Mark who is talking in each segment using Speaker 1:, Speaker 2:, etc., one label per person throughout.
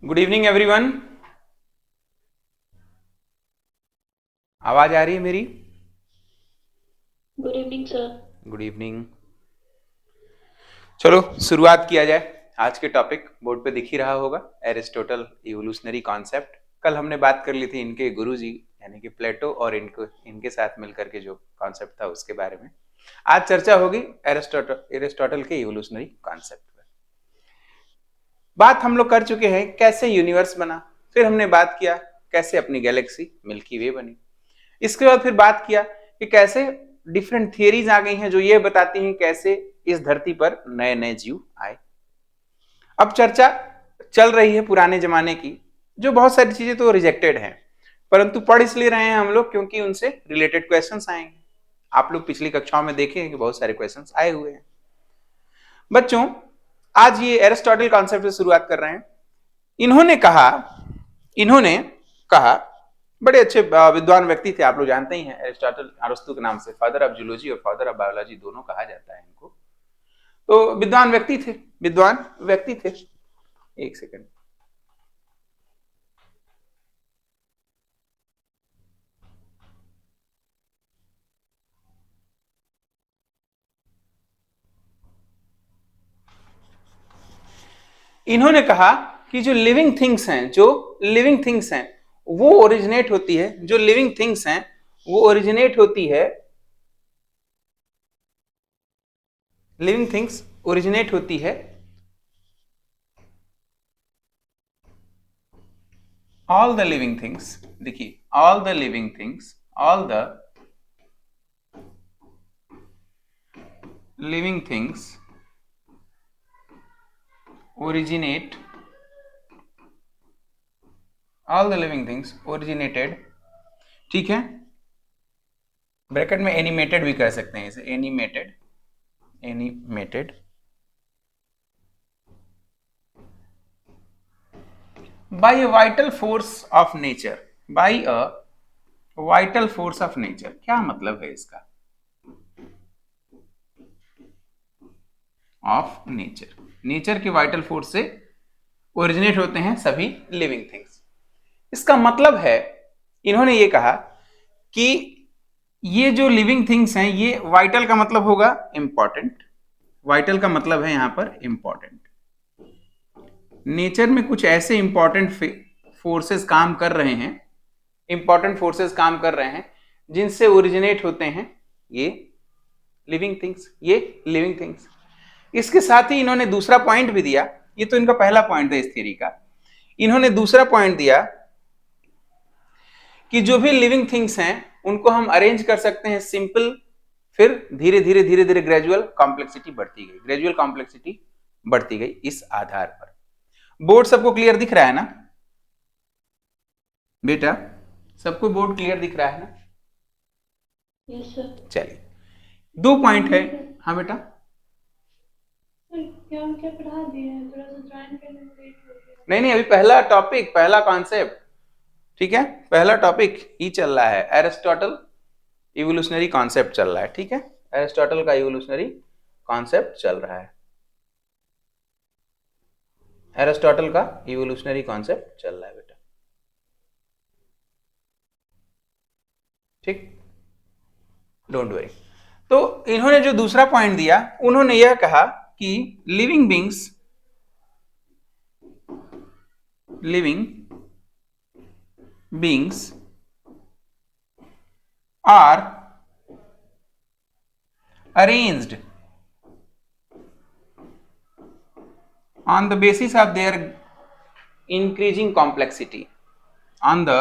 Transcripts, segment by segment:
Speaker 1: Good evening everyone. आवाज आ रही है मेरी?
Speaker 2: Good evening sir.
Speaker 1: Good evening. चलो शुरुआत किया जाए। आज के टॉपिक बोर्ड पे दिख ही रहा होगा, एरिस्टोटल इवोल्यूशनरी कॉन्सेप्ट। कल हमने बात कर ली थी इनके गुरुजी यानी कि प्लेटो और इनको इनके साथ मिलकर के जो कॉन्सेप्ट था उसके बारे में। आज चर्चा होगी एरिस्टोटल एरिस्टोटल के इवोल्यूशनरी कॉन्सेप्ट पर। बात हम लोग कर चुके हैं कैसे यूनिवर्स बना, फिर हमने बात किया कैसे अपनी गैलेक्सी मिल्की वे बनी। इसके बाद फिर बात किया कि कैसे डिफरेंट थियरीज आ गई हैं जो ये बताती हैं कैसे इस धरती पर नए नए जीव आए। अब चर्चा चल रही है पुराने जमाने की, जो बहुत सारी चीजें तो रिजेक्टेड हैं, परंतु पढ़ इसलिए रहे हैं हम लोग क्योंकि उनसे रिलेटेड क्वेश्चंस आएंगे। आप लोग पिछली कक्षाओं में देखे हैं कि बहुत सारे क्वेश्चंस आए हुए हैं। बच्चों, आज ये एरिस्टोटल कॉन्सेप्ट से शुरुआत कर रहे हैं। इन्होंने कहा इन्होंने कहा बड़े अच्छे विद्वान व्यक्ति थे, आप लोग जानते ही हैं एरिस्टोटल अरस्तु के नाम से फादर ऑफ जूलॉजी और फादर ऑफ बायोलॉजी दोनों कहा जाता है इनको। तो विद्वान व्यक्ति थे। एक सेकंड। इन्होंने कहा कि जो लिविंग थिंग्स हैं वो ओरिजिनेट होती है जो लिविंग थिंग्स हैं वो ओरिजिनेट होती है लिविंग थिंग्स ओरिजिनेट होती है ऑल द लिविंग थिंग्स। देखिए, all the living things originate all the living things originated, ठीक है, ब्रैकेट में एनिमेटेड भी कह सकते हैं इसे, animated by a vital force of nature. By a vital force of nature क्या मतलब है इसका? ऑफ नेचर, नेचर के वाइटल फोर्स से ओरिजिनेट होते हैं सभी लिविंग थिंग्स। इसका मतलब है, इन्होंने ये कहा कि ये जो लिविंग थिंग्स हैं ये वाइटल का मतलब होगा इंपॉर्टेंट, वाइटल का मतलब है यहां पर इंपॉर्टेंट। नेचर में कुछ ऐसे इंपॉर्टेंट फोर्सेस काम कर रहे हैं, इंपॉर्टेंट फोर्सेस काम कर रहे हैं जिनसे ओरिजिनेट होते हैं ये लिविंग थिंग्स। इसके साथ ही इन्होंने दूसरा पॉइंट भी दिया, ये तो इनका पहला पॉइंट था इस थ्योरी का। इन्होंने दूसरा पॉइंट दिया कि जो भी लिविंग थिंग्स हैं उनको हम अरेंज कर सकते हैं सिंपल, फिर धीरे धीरे कॉम्प्लेक्सिटी बढ़ती गई इस आधार पर। बोर्ड सबको क्लियर दिख रहा है ना बेटा? सबको बोर्ड क्लियर दिख रहा है ना?
Speaker 2: Yes sir.
Speaker 1: चलिए, दो पॉइंट है।
Speaker 2: सर,
Speaker 1: हाँ बेटा।
Speaker 2: क्या हम क्या पढ़ा दिए हैं? थोड़ा सा ज्वाइन करने में लेट हो गया।
Speaker 1: नहीं नहीं, अभी पहला टॉपिक, पहला कॉन्सेप्ट, ठीक है, पहला टॉपिक ही चल रहा है, एरिस्टोटल इवोल्यूशनरी कॉन्सेप्ट चल रहा है, ठीक है, एरिस्टोटल का इवोल्यूशनरी कॉन्सेप्ट चल रहा है, एरिस्टोटल का इवोल्यूशनरी कॉन्सेप्ट चल रहा है बेटा, ठीक, डोंट वरी। तो इन्होंने जो दूसरा पॉइंट दिया, उन्होंने यह कहा कि living beings are arranged on the basis of their increasing complexity, on the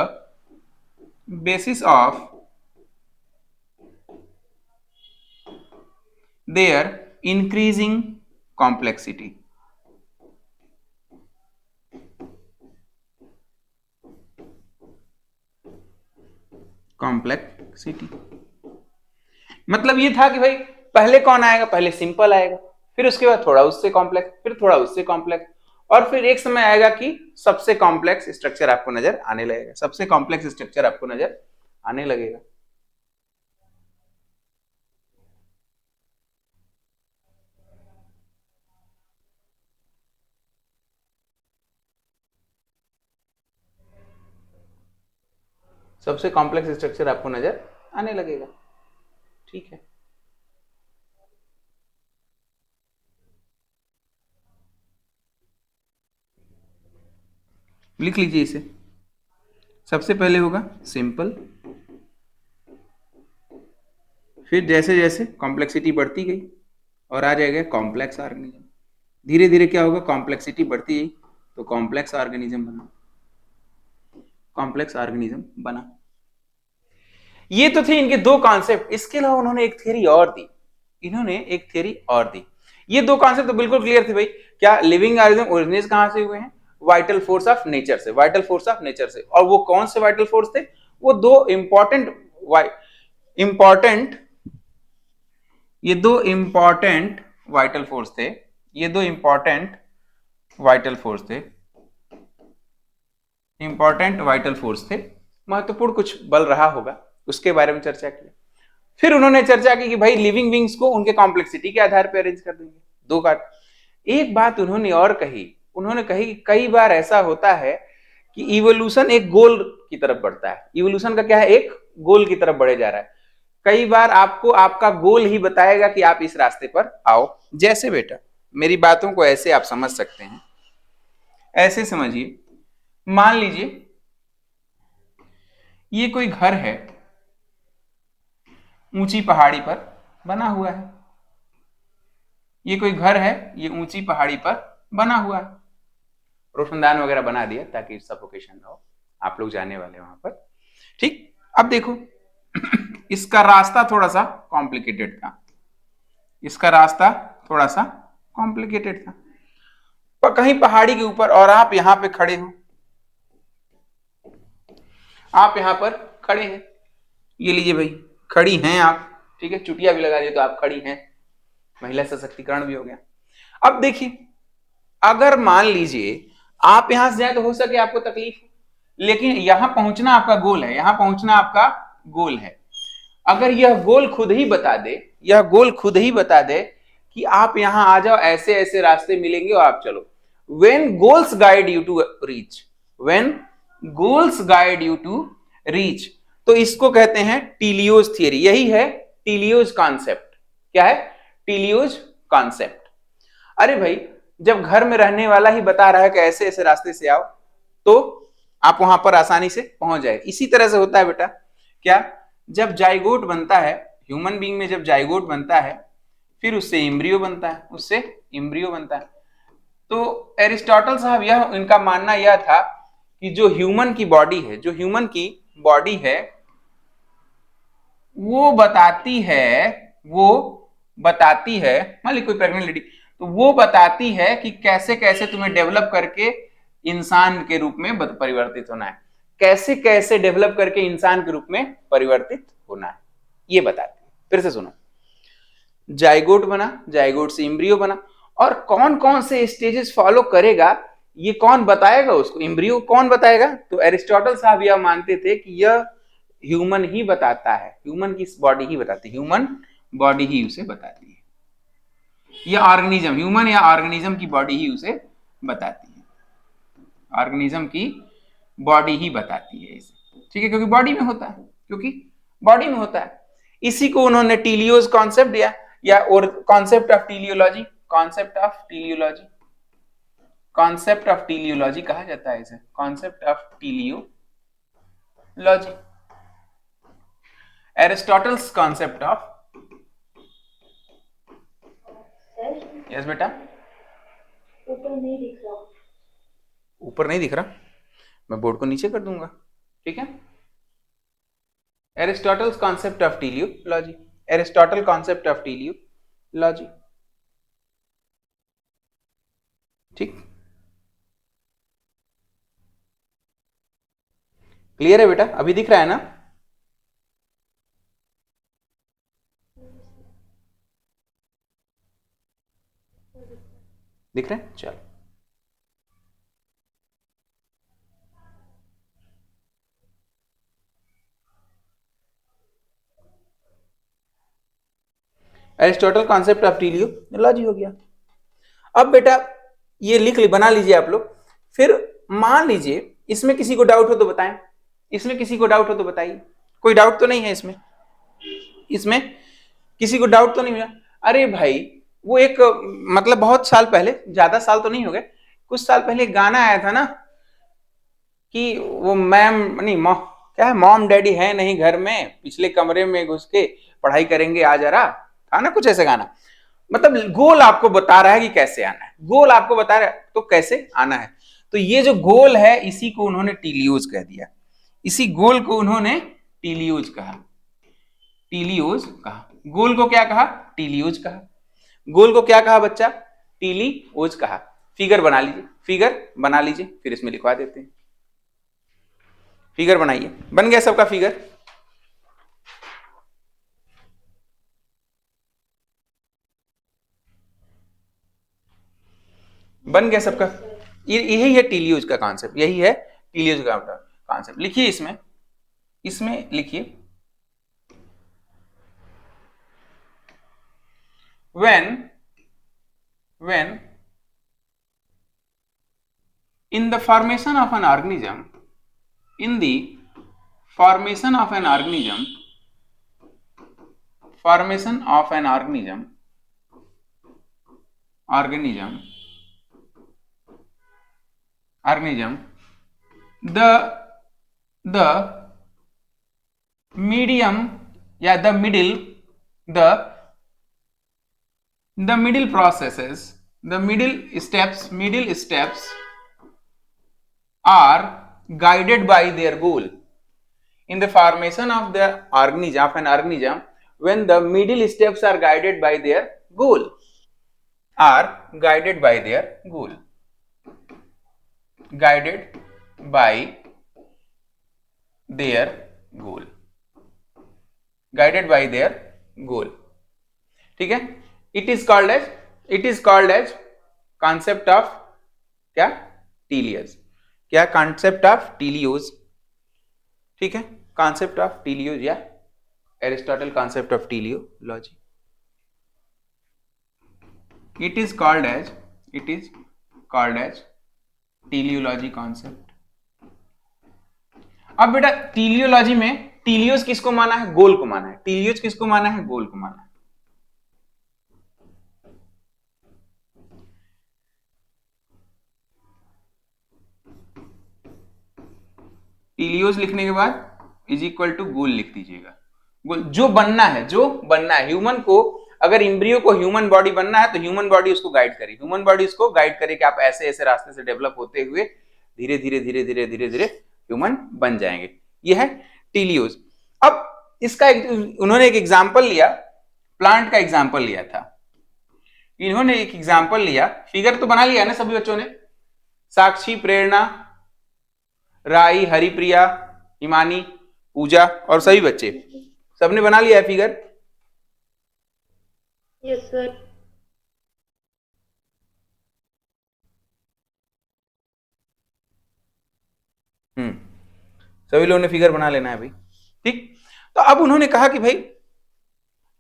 Speaker 1: basis of their increasing complexity, complexity. मतलब ये था कि भाई पहले कौन आएगा? पहले सिंपल आएगा, फिर उसके बाद थोड़ा उससे कॉम्प्लेक्स, फिर थोड़ा उससे कॉम्प्लेक्स, और फिर एक समय आएगा कि सबसे कॉम्प्लेक्स स्ट्रक्चर आपको नजर आने लगेगा, सबसे कॉम्प्लेक्स स्ट्रक्चर आपको नजर आने लगेगा। सबसे कॉम्प्लेक्स स्ट्रक्चर आपको नजर आने लगेगा। ठीक है, लिख लीजिए इसे। सबसे पहले होगा सिंपल, फिर जैसे जैसे कॉम्प्लेक्सिटी बढ़ती गई और आ जाएगा कॉम्प्लेक्स ऑर्गेनिज्म। धीरे धीरे क्या होगा, कॉम्प्लेक्सिटी बढ़ती गई तो कॉम्प्लेक्स ऑर्गेनिज्म बना, कॉम्प्लेक्स ऑर्गेनिज्म बना। ये तो थे इनके दो कॉन्सेप्ट। इसके अलावा उन्होंने एक थ्योरी और दी, इन्होंने एक थ्योरी और दी। ये दो कॉन्सेप्ट तो बिल्कुल क्लियर थे भाई। क्या लिविंग ऑर्गेनिज्म ओरिजिनेट कहां से हुए हैं? वाइटल फोर्स ऑफ नेचर से, वाइटल फोर्स ऑफ नेचर से। और वो कौन से वाइटल फोर्स थे? वो दो इंपॉर्टेंट ये दो इंपॉर्टेंट वाइटल फोर्स थे, ये दो इंपॉर्टेंट वाइटल फोर्स थे, इंपॉर्टेंट वाइटल फोर्स थे। महत्वपूर्ण कुछ बल रहा होगा, उसके बारे में चर्चा की। फिर उन्होंने चर्चा की कि भाई लिविंग बींग्स को उनके कॉम्प्लेक्सिटी के आधार पर अरेंज कर देंगे। दो बात। एक बात उन्होंने और कही, उन्होंने कही कि कई बार ऐसा होता है कि इवोल्यूशन एक गोल की तरफ बढ़ता है। इवोल्यूशन का क्या है? एक गोल की तरफ बढ़े जा रहा है। कई बार आपको आपका गोल ही बताएगा कि आप इस रास्ते पर आओ। जैसे बेटा, मेरी बातों को ऐसे आप समझ सकते हैं, ऐसे समझिए। मान लीजिए ये कोई घर है, ऊंची पहाड़ी पर बना हुआ है। ये कोई घर है, ये ऊंची पहाड़ी पर बना हुआ है। रोशनदान वगैरह बना दिया ताकि सफोकेशन ना हो, आप लोग जाने वाले वहां पर। ठीक, अब देखो इसका रास्ता थोड़ा सा कॉम्प्लिकेटेड था, इसका रास्ता थोड़ा सा कॉम्प्लिकेटेड था। पर कहीं पहाड़ी के ऊपर, और आप यहां पे खड़े हो, आप यहां पर खड़े हैं, ये लीजिए भाई, खड़ी हैं आप। ठीक है, चुटिया भी लगा दिए तो आप खड़ी हैं, महिला सशक्तिकरण भी हो गया। अब देखिए, अगर मान लीजिए आप यहां से जाए तो हो सके आपको तकलीफ, लेकिन यहां पहुंचना आपका गोल है, यहां पहुंचना आपका गोल है। अगर यह गोल खुद ही बता दे, यह गोल खुद ही बता दे कि आप यहां आ जाओ, ऐसे ऐसे रास्ते मिलेंगे और आप चलो। When goals guide you to reach, when goals guide you to reach, तो इसको कहते हैं टीलियोज थियरी। यही है टीलियोज कॉन्सेप्ट। क्या है? टीलियोज कॉन्सेप्ट। अरे भाई, जब घर में रहने वाला ही बता रहा है कि ऐसे ऐसे रास्ते से आओ, तो आप वहां पर आसानी से पहुंच जाए। इसी तरह से होता है बेटा, क्या? जब जाइगोट बनता है, ह्यूमन बीइंग में जब जाइगोट बनता है, फिर उससे इम्ब्रियो बनता है, उससे इम्ब्रियो बनता है। तो एरिस्टोटल साहब, यह इनका मानना यह था कि जो ह्यूमन की बॉडी है, जो ह्यूमन की बॉडी है, वो बताती है, वो बताती है, मान ली कोई प्रेग्नेंट लेडी, तो वो बताती है कि कैसे कैसे तुम्हें डेवलप करके इंसान के रूप में परिवर्तित होना है, कैसे कैसे डेवलप करके इंसान के रूप में परिवर्तित होना है, ये बताती है। फिर से सुनो, जाइगोट बना, जाइगोट से इम्ब्रियो बना, और कौन कौन से स्टेजेस फॉलो करेगा ये कौन बताएगा उसको? इम्ब्रियो कौन बताएगा? तो एरिस्टोटल साहब यह मानते थे कि यह ह्यूमन ही बताता है, ह्यूमन की बॉडी ही बताती है, ह्यूमन बॉडी ही उसे बताती है, या ऑर्गेनिज्म, ह्यूमन या ऑर्गेनिज्म की बॉडी ही उसे बताती है, ऑर्गेनिज्म की बॉडी ही बताती है इसे। ठीक है, क्योंकि बॉडी में होता है, क्योंकि बॉडी में होता है। इसी को उन्होंने टीलियोज कॉन्सेप्ट दिया, या और concept of teleology, concept of teleology, concept of teleology कहा जाता है इसे, concept of teleology, Aristotle's concept of. Yes बेटा,
Speaker 2: ऊपर नहीं दिख रहा,
Speaker 1: ऊपर नहीं दिख रहा, मैं बोर्ड को नीचे कर दूंगा। ठीक है, Aristotle's concept of teleology, Aristotle concept of teleology. ठीक, क्लियर है बेटा? अभी दिख रहा है ना? दिख रहे हैं? चलो, एरिस्टोटल कॉन्सेप्ट ऑफ टीलियोलॉजी हो गया। अब बेटा ये लिख ली, बना लीजिए आप लोग। फिर मान लीजिए इसमें किसी को डाउट हो तो बताएं, इसमें किसी को डाउट हो तो बताइए, कोई डाउट तो नहीं है इसमें? इसमें किसी को डाउट तो नहीं हुआ? अरे भाई वो एक मतलब बहुत साल पहले, ज्यादा साल तो नहीं हो गए, कुछ साल पहले गाना आया था ना कि वो मैम नहीं क्या है, मॉम डैडी है नहीं घर में, पिछले कमरे में घुस के पढ़ाई करेंगे आ जरा, था ना कुछ ऐसे गाना। मतलब गोल आपको बता रहा है कि कैसे आना है, गोल आपको बता रहा है तो कैसे आना है। तो ये जो गोल है इसी को उन्होंने टीलियोज कह दिया, इसी गोल को उन्होंने टीलियोज कहा, टीलियोज कहा। गोल को क्या कहा? टीलियोज कहा। गोल को क्या कहा बच्चा? टीलियोज कहा। फिगर बना लीजिए, फिगर बना लीजिए, फिर इसमें लिखवा देते हैं। फिगर बनाइए, बन गया सबका फिगर? बन गया सबका? यही है टीलियोज का कॉन्सेप्ट, यही है टीलियोज का कॉन्सेप्ट। लिखिए इसमें, इसमें लिखिए when in the formation of an organism, in the formation of an organism, formation of an organism, the medium, yeah, the middle processes, the middle steps are guided by their goal. In the formation of the organism, of an organism, when the middle steps are guided by their goal, are guided by their goal, guided by their goal, guided by their goal, ठीक है? It is called as concept of क्या? टीलियस। क्या? concept of टीलियोज, ठीक है? concept of टीलियोज या Aristotle concept of टीलियोलॉजी। It is called as टीलियोलॉजी concept। अब बेटा टीलियोलॉजी में टीलियोज किसको माना है? गोल को माना है। टीलियोज किसको माना है? गोल को माना है। टीलियोज लिखने के बाद इज इक्वल टू गोल लिख दीजिएगा। गोल जो बनना है, जो बनना है ह्यूमन को, अगर इम्ब्रियो को ह्यूमन बॉडी बनना है तो ह्यूमन बॉडी उसको गाइड करे, ह्यूमन बॉडी उसको गाइड करे कि आप ऐसे ऐसे रास्ते से डेवलप होते हुए धीरे धीरे धीरे धीरे धीरे धीरे ह्यूमन बन जाएंगे। यह है टीलियोज। अब इसका उन्होंने एक एग्जाम्पल लिया, प्लांट का एग्जाम्पल लिया था। इन्होंने एक एग्जाम्पल लिया, फिगर तो बना लिया ना सभी बच्चों ने? साक्षी, प्रेरणा, राई, हरिप्रिया, हिमानी, पूजा और सभी बच्चे, सबने बना लिया है फिगर?
Speaker 2: Yes sir.
Speaker 1: सभी लोगों ने फिगर बना लेना है भाई, ठीक? तो अब उन्होंने कहा कि भाई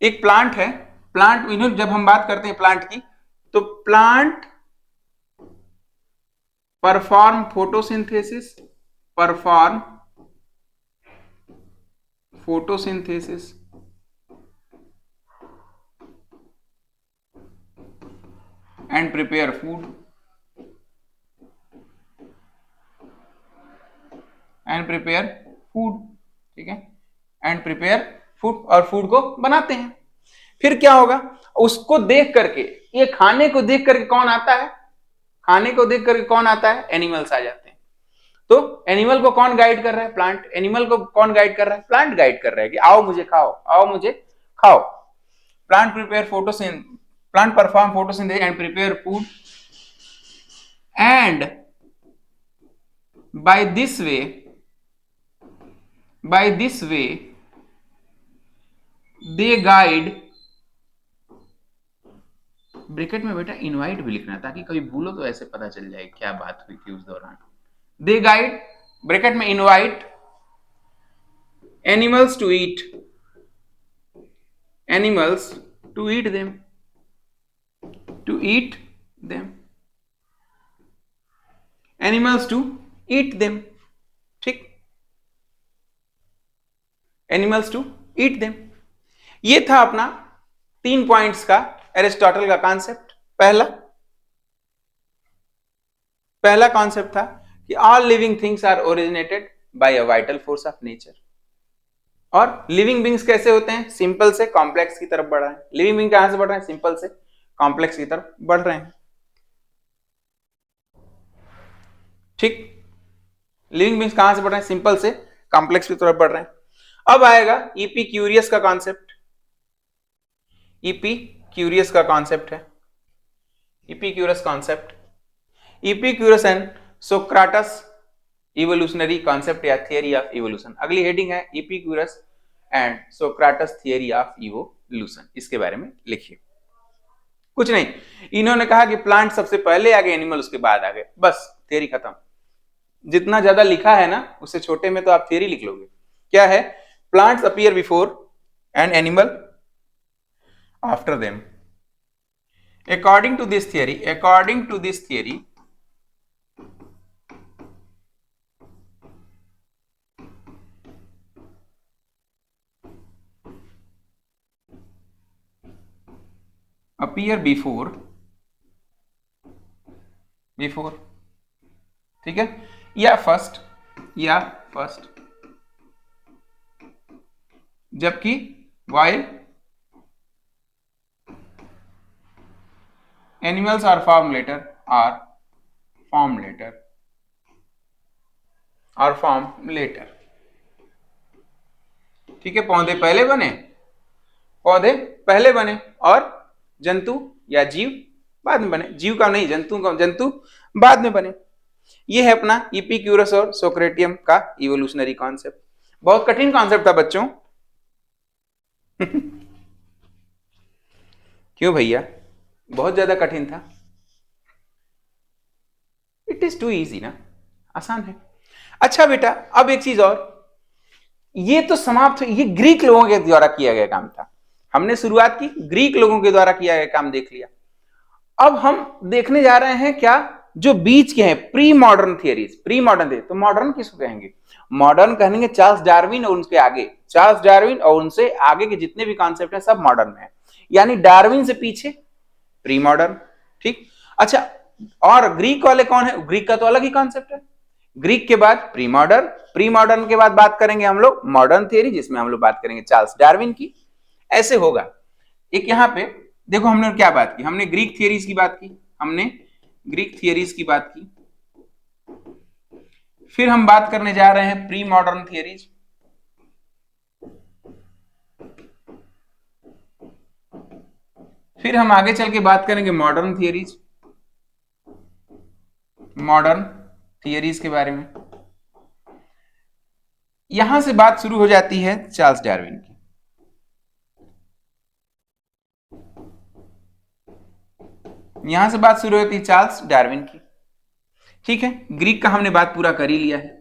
Speaker 1: एक प्लांट है, प्लांट, इन्होंने जब हम बात करते हैं प्लांट की, तो plant perform photosynthesis, perform photosynthesis and prepare food, and prepare food, ठीक है? एंड प्रिपेयर फूड, और फूड को बनाते हैं। फिर क्या होगा? उसको देख करके, ये खाने को देख करके कौन आता है? खाने को देख करके कौन आता है? एनिमल्स आ जाते हैं। तो एनिमल को कौन गाइड कर रहा है? प्लांट। एनिमल को कौन गाइड कर रहा है? प्लांट गाइड कर रहा है कि आओ मुझे खाओ, आओ मुझे खाओ। Plant prepare photosynth, plant perform photosynthesis and prepare food, and by this way they guide, bracket में बेटा इनवाइट भी लिखना ताकि कभी भूलो तो ऐसे पता चल जाए क्या बात हुई थी उस दौरान। दे गाइड, ब्रैकेट में invite animals to eat, animals to eat them, to eat them, animals to eat them, ठीक? Animals to eat them. ये था अपना 3 पॉइंट्स का एरिस्टोटल का कॉन्सेप्ट। पहला कॉन्सेप्ट था कि all living things are originated by a vital force of nature. और लिविंग बींग्स कैसे होते हैं? सिंपल से कॉम्प्लेक्स की तरफ बढ़ रहे हैं। लिविंग बींग कहां से बढ़ रहे हैं? सिंपल से कॉम्प्लेक्स की तरफ बढ़ रहे हैं। ठीक, लिविंग बींग्स कहां से बढ़ रहे हैं? सिंपल से कॉम्प्लेक्स की तरफ बढ़ रहे हैं। अब आएगा ईपी क्यूरियस का कॉन्सेप्ट। ईपी क्यूरियस का कॉन्सेप्ट है, इपीक्यूरस कॉन्सेप्ट, इपीक्यूरस एंड सोक्राटस इवोल्यूशनरी कॉन्सेप्ट या थियरी ऑफ इवोल्यूशन। अगली हेडिंग है इपीक्यूरस एंड सोक्राटस थियरी ऑफ इवोल्यूशन। इसके बारे में लिखिए। कुछ नहीं, इन्होंने कहा कि प्लांट सबसे पहले आगे, एनिमल उसके बाद आगे, बस थियरी खत्म। जितना ज्यादा लिखा है ना उससे छोटे में तो आप थियरी लिख लोगे। क्या है? Plants appear before and animal after them. According to this theory, appear before, ठीक है, या फर्स्ट, जबकि while animals are formed later, ठीक है। पौधे पहले बने और जंतु या जीव बाद में बने। जीव का नहीं, जंतु बाद में बने। ये है अपना इपीक्यूरस और सोक्रेटियम का इवोल्यूशनरी कॉन्सेप्ट। बहुत कठिन कॉन्सेप्ट था बच्चों। क्यों भैया? बहुत ज्यादा कठिन था? इट इज टू इजी ना, आसान है। अच्छा बेटा, अब एक चीज और, ये तो समाप्त, ये ग्रीक लोगों के द्वारा किया गया काम था। हमने शुरुआत की, ग्रीक लोगों के द्वारा किया गया काम देख लिया। अब हम देखने जा रहे हैं क्या, जो बीच के हैं pre modern theories. Pre modern theory तो मॉडर्न किसको कहेंगे? मॉडर्न कहेंगे चार्ल्स डार्विन और उनके आगे, चार्ल्स डार्विन और उनसे आगे के जितने भी कॉन्सेप्ट हैं सब मॉडर्न में है। यानी डार्विन से पीछे प्री मॉडर्न। ठीक, अच्छा, और ग्रीक वाले कौन है? ग्रीक का तो अलग ही कॉन्सेप्ट है। ग्रीक के बाद प्री मॉडर्न, प्री मॉडर्न के बाद बात करेंगे हम लोग मॉडर्न थियरी, जिसमें हम लोग बात करेंगे चार्ल्स डार्विन की। ऐसे होगा। एक यहां पे देखो, हमने क्या बात की? हमने ग्रीक थियरीज की बात की, फिर हम बात करने जा रहे हैं प्री मॉडर्न थियरीज, फिर हम आगे चल के बात करेंगे मॉडर्न थियरीज के बारे में। यहां से बात शुरू हो जाती है चार्ल्स डार्विन की। यहां से बात शुरू होती है चार्ल्स डार्विन की। ठीक है, ग्रीक का हमने बात पूरा कर ही लिया है।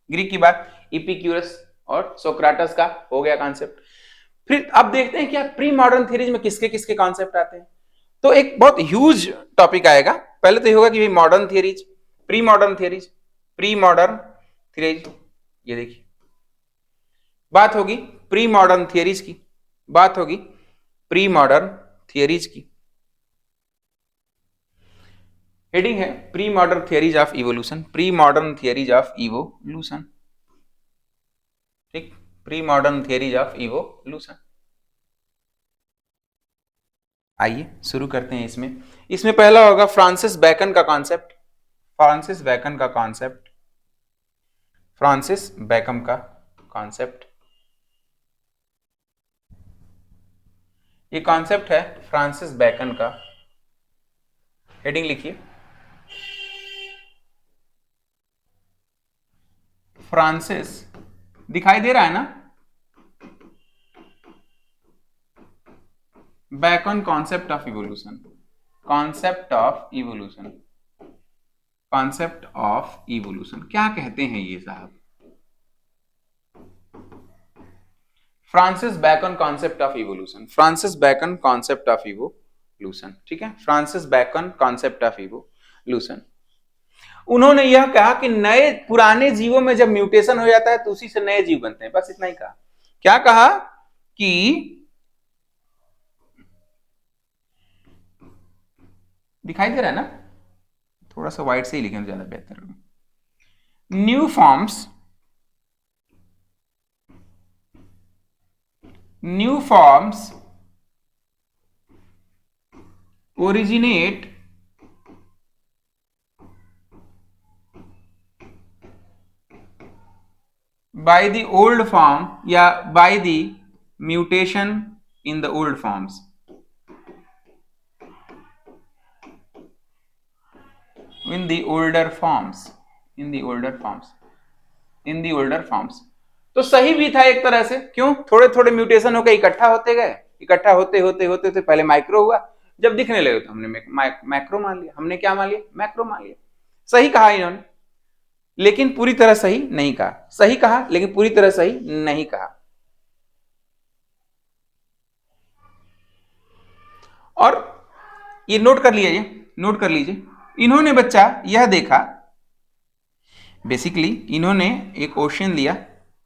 Speaker 1: ग्रीक की बात, इपीक्यूरस और सोक्राटस का हो गया कॉन्सेप्ट। फिर अब देखते हैं क्या प्री मॉडर्न थियरीज में किसके किसके कॉन्सेप्ट आते हैं। तो एक बहुत ह्यूज टॉपिक आएगा। पहले तो ये होगा कि modern theories, pre modern theories, ये देखिए बात होगी प्री मॉडर्न थियरीज की, हेडिंग है pre modern theories of evolution, ठीक, pre modern theories of evolution. आइए शुरू करते हैं। इसमें पहला होगा फ्रांसिस बैकन का कॉन्सेप्ट। ये कॉन्सेप्ट है फ्रांसिस बैकन का। हेडिंग लिखिए, फ्रांसिस, दिखाई दे रहा है ना? बैकन कॉन्सेप्ट ऑफ इवोल्यूशन, क्या कहते हैं ये साहब? Francis bacon concept of evolution, ठीक है, Francis bacon concept of evolution. उन्होंने यह कहा कि पुराने जीवों में जब म्यूटेशन हो जाता है तो उसी से नए जीव बनते हैं, बस इतना ही कहा। क्या कहा कि दिखाई दे रहा है ना, थोड़ा सा वाइट से ही लिखें तो ज्यादा बेहतर होगा। New forms originate by the old form या by the mutation in the old forms, in the older forms, in the older forms, in the older forms। तो सही भी था एक तरह से, क्यों? थोड़े थोड़े म्यूटेशन होकर इकट्ठा होते गए, इकट्ठा होते होते होते तो पहले माइक्रो हुआ, जब दिखने लगे तो हमने मैक्रो मान लिया। हमने क्या मान लिया? मैक्रो मान लिया। सही कहा इन्होंने, लेकिन पूरी तरह सही नहीं कहा। सही कहा लेकिन पूरी तरह सही नहीं कहा। और ये नोट कर लीजिए, नोट कर लीजिए, इन्होंने बच्चा यह देखा, बेसिकली इन्होंने एक ओशियन लिया,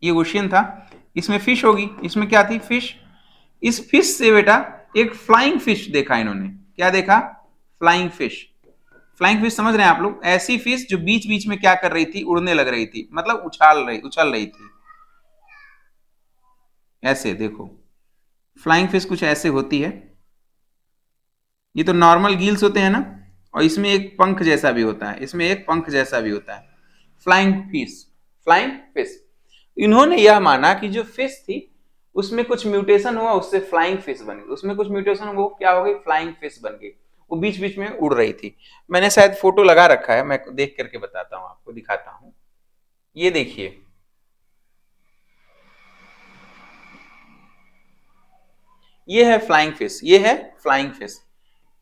Speaker 1: ये ओशियन था, इसमें फिश होगी, इसमें क्या थी? फिश। इस फिश से बेटा एक फ्लाइंग फिश देखा इन्होंने। क्या देखा? Flying fish. फ्लाइंग फिश समझ रहे हैं आप लोग? ऐसी फिश जो बीच बीच में क्या कर रही थी? उड़ने लग रही थी, मतलब उछल रही थी। ऐसे देखो, फ्लाइंग फिश कुछ ऐसे होती है। ये तो नॉर्मल गिल्स होते हैं ना, और इसमें एक पंख जैसा भी होता है, इसमें एक पंख जैसा भी होता है। Flying fish, flying fish. इन्होंने यह माना कि जो फिश थी उसमें कुछ म्यूटेशन हुआ, उससे फ्लाइंग फिश बन गई। उसमें कुछ म्यूटेशन हुआ, क्या हो गई? फ्लाइंग फिश बन गई। वो बीच बीच में उड़ रही थी। मैंने शायद फोटो लगा रखा है, मैं देख करके बताता हूं, आपको दिखाता हूं। ये देखिए, ये है फ्लाइंग फिश, ये है फ्लाइंग फिश।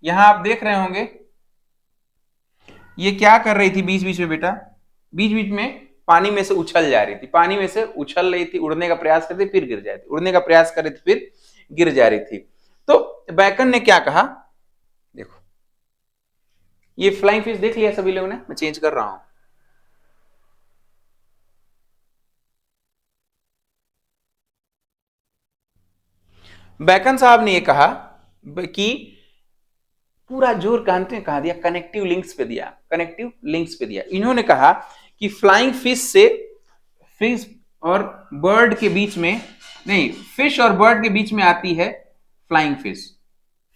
Speaker 1: यहां आप देख रहे होंगे ये क्या कर रही थी बीच बीच में बेटा? बीच बीच में पानी में से उछल जा रही थी, पानी में से उछल रही थी, उड़ने का प्रयास करती फिर गिर जाती, उड़ने का प्रयास कर रही थी फिर गिर जा रही थी। तो बैकन ने क्या कहा? देखो, ये फ्लाइंग फिश देख लिया सभी लोगों ने? मैं चेंज कर रहा हूं। बैकन साहब ने ये कहा कि पूरा जोर कहते हैं, कहा दिया कनेक्टिव लिंक्स पे दिया, कनेक्टिव लिंक्स पे दिया। इन्होंने कहा कि फ्लाइंग फिश से फिश और बर्ड के बीच में नहीं, फिश और बर्ड के बीच में आती है फ्लाइंग फिश।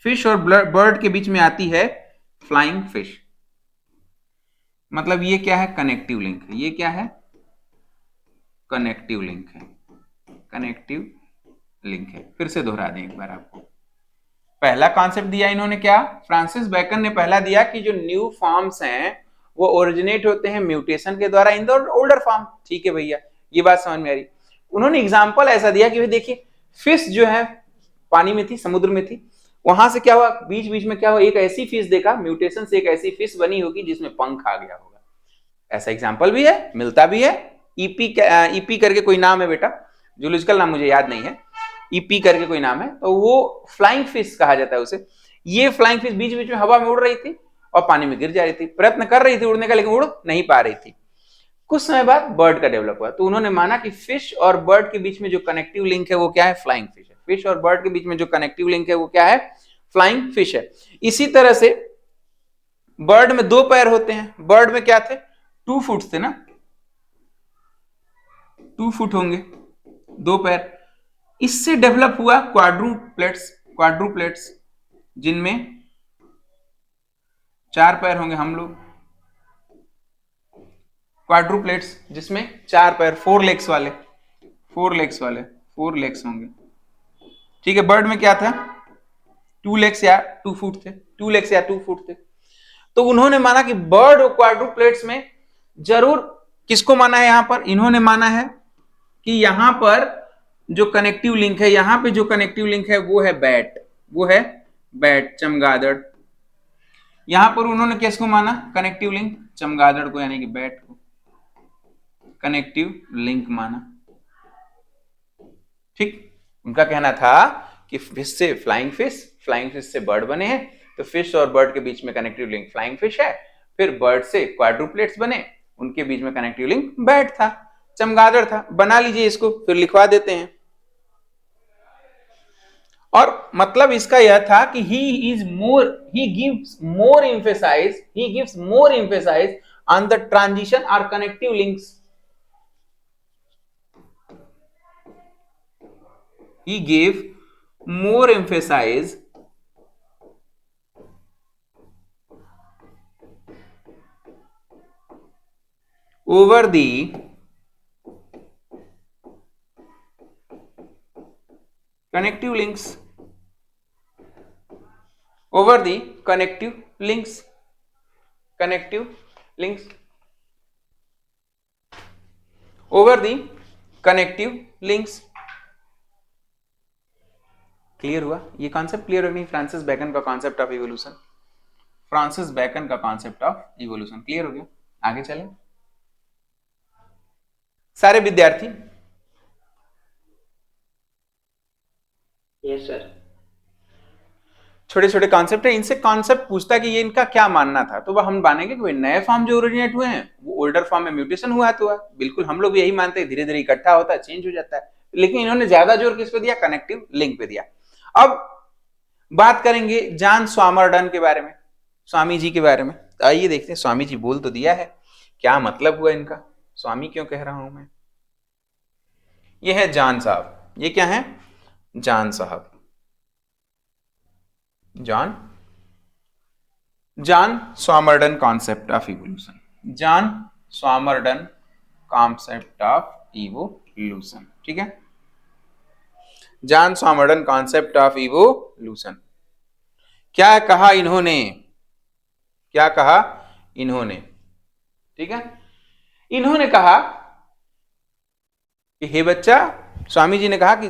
Speaker 1: फिश और बर्ड के बीच में आती है फ्लाइंग फिश। मतलब ये क्या है? कनेक्टिव लिंक है। ये क्या है? कनेक्टिव लिंक है, कनेक्टिव लिंक है। फिर से दोहरा दें एक बार आपको। पहला कॉन्सेप्ट दिया इन्होंने क्या? फ्रांसिस बेकन ने पहला दिया कि जो न्यू फॉर्म्स हैं वो ओरिजिनेट होते हैं म्यूटेशन के द्वारा इन द ओल्डर फॉर्म। ठीक है भैया, ये बात समझ में आ रही। उन्होंने एग्जांपल ऐसा दिया कि भाई देखिए, फिश जो है पानी में थी, समुद्र में थी, वहां से क्या हुआ? बीच बीच में क्या हुआ? एक ऐसी फिश देखा, म्यूटेशन से एक ऐसी फिश बनी होगी जिसमें पंख आ गया होगा। ऐसा एग्जाम्पल भी है, मिलता भी है। ईपी ईपी करके कोई नाम है बेटा, जूलॉजिकल नाम मुझे याद नहीं है, ईपी करके कोई नाम है, तो वो फ्लाइंग फिश कहा जाता है उसे। ये फ्लाइंग फिश बीच बीच में हवा में उड़ रही थी और पानी में गिर जा रही थी, प्रयत्न कर रही थी उड़ने का लेकिन उड़ नहीं पा रही थी। कुछ समय बाद बर्ड का डेवलप हुआ, तो उन्होंने माना कि फिश और बर्ड के बीच में जो कनेक्टिव लिंक है वो क्या है? फ्लाइंग फिश है। फिश और बर्ड के बीच में जो कनेक्टिव लिंक है वो क्या है? फ्लाइंग फिश है। इसी तरह से बर्ड में दो पैर होते हैं। बर्ड में क्या थे? 2 फुट थे ना, 2 फुट होंगे, दो पैर। इससे डेवलप हुआ क्वाड्रूप्लेट्स, क्वाड्रूप्लेट्स जिनमें 4 पैर होंगे। हम लोग क्वाड्रूप्लेट्स जिसमें 4 पैर, 4 लेग्स वाले, 4 लेग्स वाले, 4 लेग्स होंगे। ठीक है। बर्ड में क्या था? 2 लेग्स या 2 फुट थे, 2 लेग्स या 2 फुट थे। तो उन्होंने माना कि बर्ड और क्वाड्रूप्लेट्स में जरूर किसको माना है? यहां पर इन्होंने माना है कि यहां पर जो कनेक्टिव लिंक है, यहां पे जो कनेक्टिव लिंक है वो है बैट, वो है बैट, चमगादड़। यहां पर उन्होंने किसको माना कनेक्टिव लिंक? चमगादड़ को, यानी कि बैट को कनेक्टिव लिंक माना। ठीक। उनका कहना था कि फिश से फ्लाइंग फिश, फ्लाइंग फिश से बर्ड बने हैं, तो फिश और बर्ड के बीच में कनेक्टिव लिंक फ्लाइंग फिश है। फिर बर्ड से क्वाड्रूप्लेट्स बने, उनके बीच में कनेक्टिव लिंक बैट था, चमगादड़ था। बना लीजिए इसको, फिर लिखवा देते हैं। और मतलब इसका यह था कि he gives more emphasis on the transition or connective links. He gave more emphasis over the connective links. Over the connective links. Connective links. Over the connective links. Clear हुआ? ये कॉन्सेप्ट क्लियर हो गई? Francis Bacon का concept of evolution, Francis Bacon का concept of evolution clear हो गया? आगे चलें सारे विद्यार्थी।
Speaker 3: Yes sir.
Speaker 1: छोटे छोटे कॉन्सेप्ट है, इनसे कॉन्सेप्ट पूछता है कि ये इनका क्या मानना था, तो वह हम मानेंगे कि नए फॉर्म जो ओरिजिनेट हुए हैं वो ओल्डर फॉर्म में म्यूटेशन हुआ तो हुआ, बिल्कुल हम लोग भी यही मानते हैं, धीरे धीरे इकट्ठा होता है, चेंज हो जाता है, लेकिन इन्होंने ज्यादा जोर किस पे दिया? कनेक्टिव लिंक पे दिया। अब बात करेंगे जॉन स्वामरडन के बारे में, स्वामी जी के बारे में। तो आइए देखते हैं, स्वामी जी बोल तो दिया है, क्या मतलब हुआ इनका, स्वामी क्यों कह रहा हूं मैं। ये है जॉन साहब, ये क्या है? जॉन साहब, John Swammerdam concept of evolution, John Swammerdam concept of evolution, ठीक है, John Swammerdam concept of evolution. क्या कहा इन्होंने? क्या कहा इन्होंने? ठीक है, इन्होंने कहा कि हे बच्चा, स्वामी जी ने कहा कि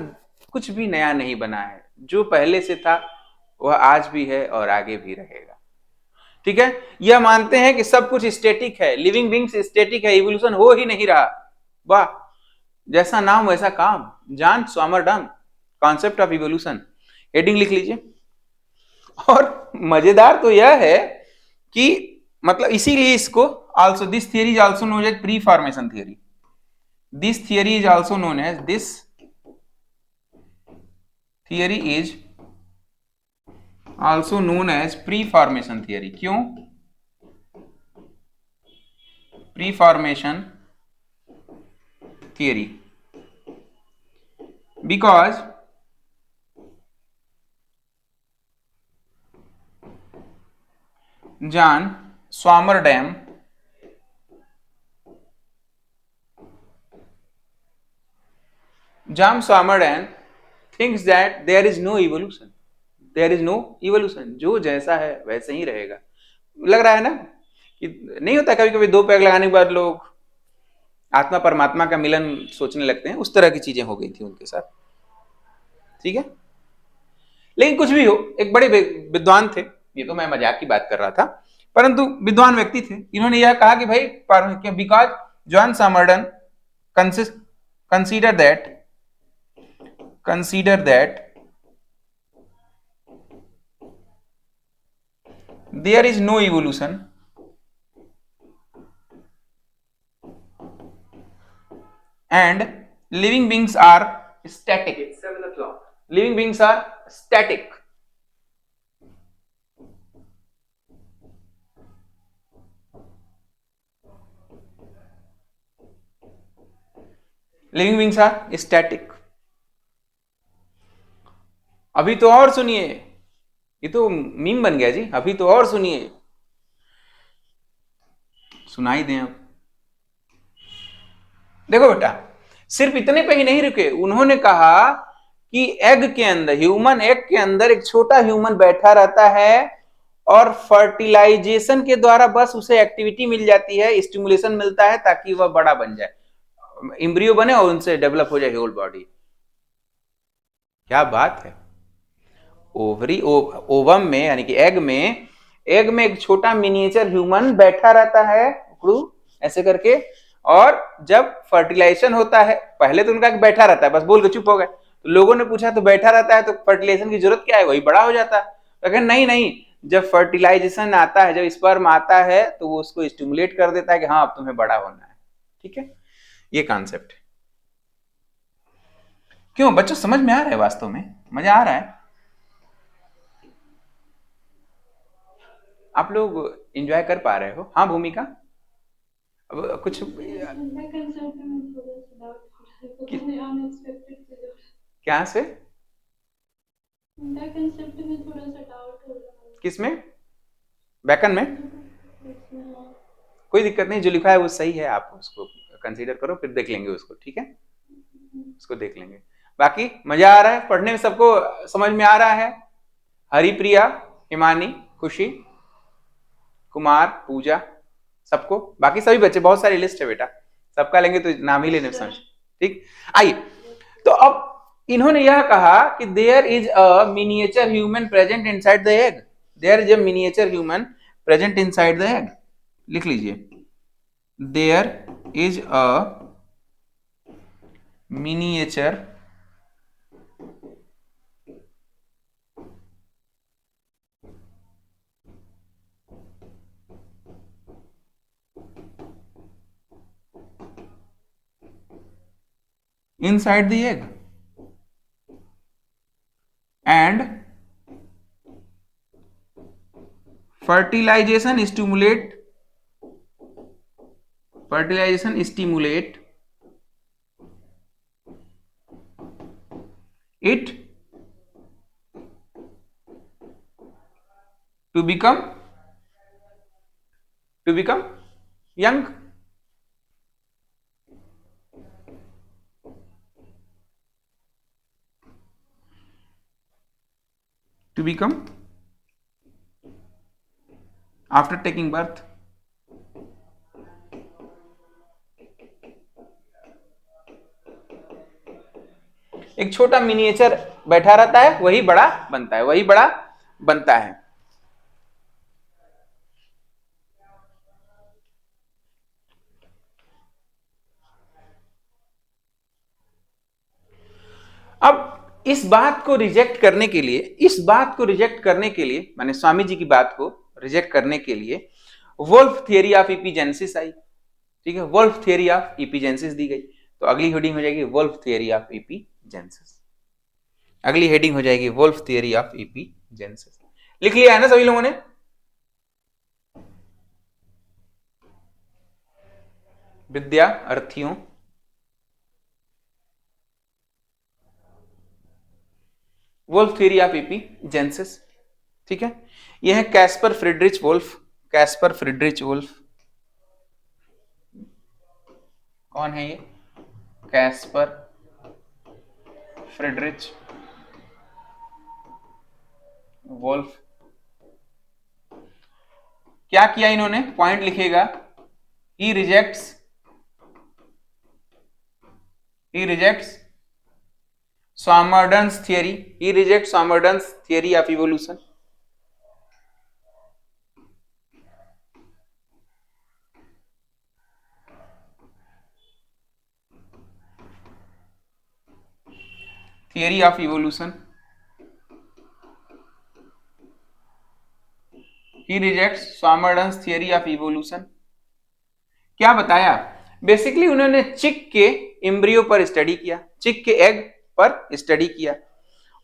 Speaker 1: कुछ भी नया नहीं बना है, जो पहले से था वह आज भी है और आगे भी रहेगा। ठीक है, यह मानते हैं कि सब कुछ स्टैटिक है, लिविंग बीइंग्स स्टैटिक है, इवोल्यूशन हो ही नहीं रहा। वाह, जैसा नाम वैसा काम, John Swammerdam concept of evolution, heading लिख लीजिए। और मजेदार तो यह है कि मतलब इसीलिए इसको also this theory is also known as preformation theory, this theory is also known as this theory is also known as pre-formation theory। क्यों pre-formation theory? because John Swammerdam thinks that there is no evolution, there is no evolution, जो जैसा है वैसे ही रहेगा। लग रहा है ना कि नहीं होता कभी कभी दो पैग लगाने के बाद लोग आत्मा परमात्मा का मिलन सोचने लगते हैं, उस तरह की चीजें हो गई थी उनके साथ। ठीक है, लेकिन कुछ भी हो, एक बड़े विद्वान थे, ये तो मैं मजाक की बात कर रहा था, परंतु विद्वान व्यक्ति थे। इन्होंने यह कहा कि भाई because John Swammerdam consider that there is no evolution and living beings are static।
Speaker 3: It's 7 o'clock।
Speaker 1: living beings are static। Living beings are static. अभी तो और सुनिए, ये तो मीम बन गया जी, अभी तो और सुनिए, सुनाई दें अब। देखो बेटा, सिर्फ इतने पे ही नहीं रुके, उन्होंने कहा कि एग के अंदर, ह्यूमन एग के अंदर एक छोटा ह्यूमन बैठा रहता है और फर्टिलाइजेशन के द्वारा बस उसे एक्टिविटी मिल जाती है, स्टिमुलेशन मिलता है ताकि वह बड़ा बन जाए, एम्ब्रियो बने और उनसे डेवलप हो जाए होल बॉडी। क्या बात है। ओवम में यानी कि एग में एक छोटा मिनिएचर ह्यूमन बैठा रहता है ऐसे करके, और जब फर्टिलाइजेशन होता है, पहले तो उनका बैठा रहता है, बस बोल के चुप हो गए, तो लोगों ने पूछा तो बैठा रहता है तो फर्टिलाइजेशन की जरूरत क्या है, वही बड़ा हो जाता है। तो कहें नहीं, जब फर्टिलाइजेशन आता है, जब स्पर्म आता है तो वो उसको स्टिमुलेट कर देता है कि हाँ अब तुम्हें बड़ा होना है। ठीक है, ये कॉन्सेप्ट। क्यों बच्चों, समझ में आ रहा है? वास्तव में मजा आ रहा है? आप लोग एंजॉय कर पा रहे हो? हाँ भूमिका, अब कुछ
Speaker 2: मैं कंसेप्ट में थोड़ा सा डाउट हो रहा है, पता नहीं अनएक्सपेक्टेड चीज़।
Speaker 1: क्या से?
Speaker 2: मैं कंसेप्ट में थोड़ा सा डाउट हो रहा है।
Speaker 1: किसमें? बैकन में?
Speaker 2: इसमें
Speaker 1: कोई दिक्कत नहीं, जो लिखा है वो सही है, आप उसको कंसीडर करो, फिर देख लेंगे उसको, ठीक है? उसको देख लेंगे। बाकी मजा आ रहा है पढ़ने में? सबको समझ में आ रहा है? हरिप्रिया, हिमानी, खुशी, कुमार, पूजा, सबको? बाकी सभी बच्चे, बहुत सारी लिस्ट है बेटा, सबका लेंगे तो नाम ही लेने में समझ, ठीक? आइए, तो अब इन्होंने यह कहा कि there is a miniature human present inside the egg. There is a miniature human present inside the egg. लिख लीजिए, there is a miniature inside the egg and fertilization stimulate it to become young. To become after taking birth. एक छोटा miniature बैठा रहता है, वही बड़ा बनता है, वही बड़ा बनता है। अब इस बात को रिजेक्ट करने के लिए, माने स्वामी जी की बात को रिजेक्ट करने के लिए वोल्फ थियरी ऑफ इपिजेनेसिस आई, ठीक है? वोल्फ थियरी ऑफ इपिजेनेसिस दी गई, तो अगली हेडिंग हो जाएगी वोल्फ थियरी ऑफ इपिजेनेसिस। अगली हेडिंग हो जाएगी वोल्फ थियरी ऑफ इपिजेनेसिस। लिख लिया है ना सभी लोगों ने? विद्यार्थियों, वोल्फ थियरी ऑफ इपिजेनेसिस, ठीक है? यह है Caspar Friedrich Wolff. Caspar Friedrich Wolff कौन है ये? Caspar Friedrich Wolff. क्या किया इन्होंने? पॉइंट लिखेगा, he rejects Swammerdam's theory of evolution. Theory of evolution. He rejects Swammerdam's theory of evolution. क्या बताया? बेसिकली उन्होंने चिक के एम्ब्रियो पर स्टडी किया, चिक के एग पर स्टडी किया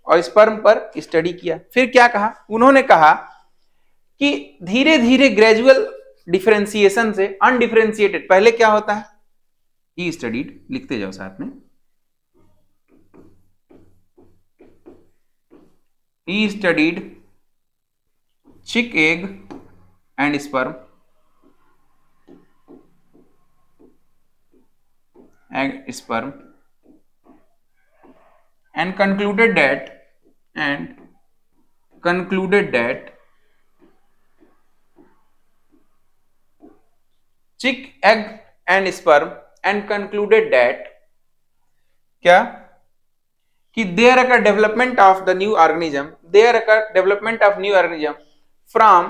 Speaker 1: और स्पर्म पर स्टडी किया। फिर क्या कहा उन्होंने? कहा कि धीरे धीरे ग्रेजुअल डिफरेंशिएशन से अनडिफरेंशिएटेड, पहले क्या होता है? ही स्टडीड, लिखते जाओ साथ में, he studied chick egg and sperm and concluded that chick egg and sperm and concluded that क्या कि there occur development of the new organism, from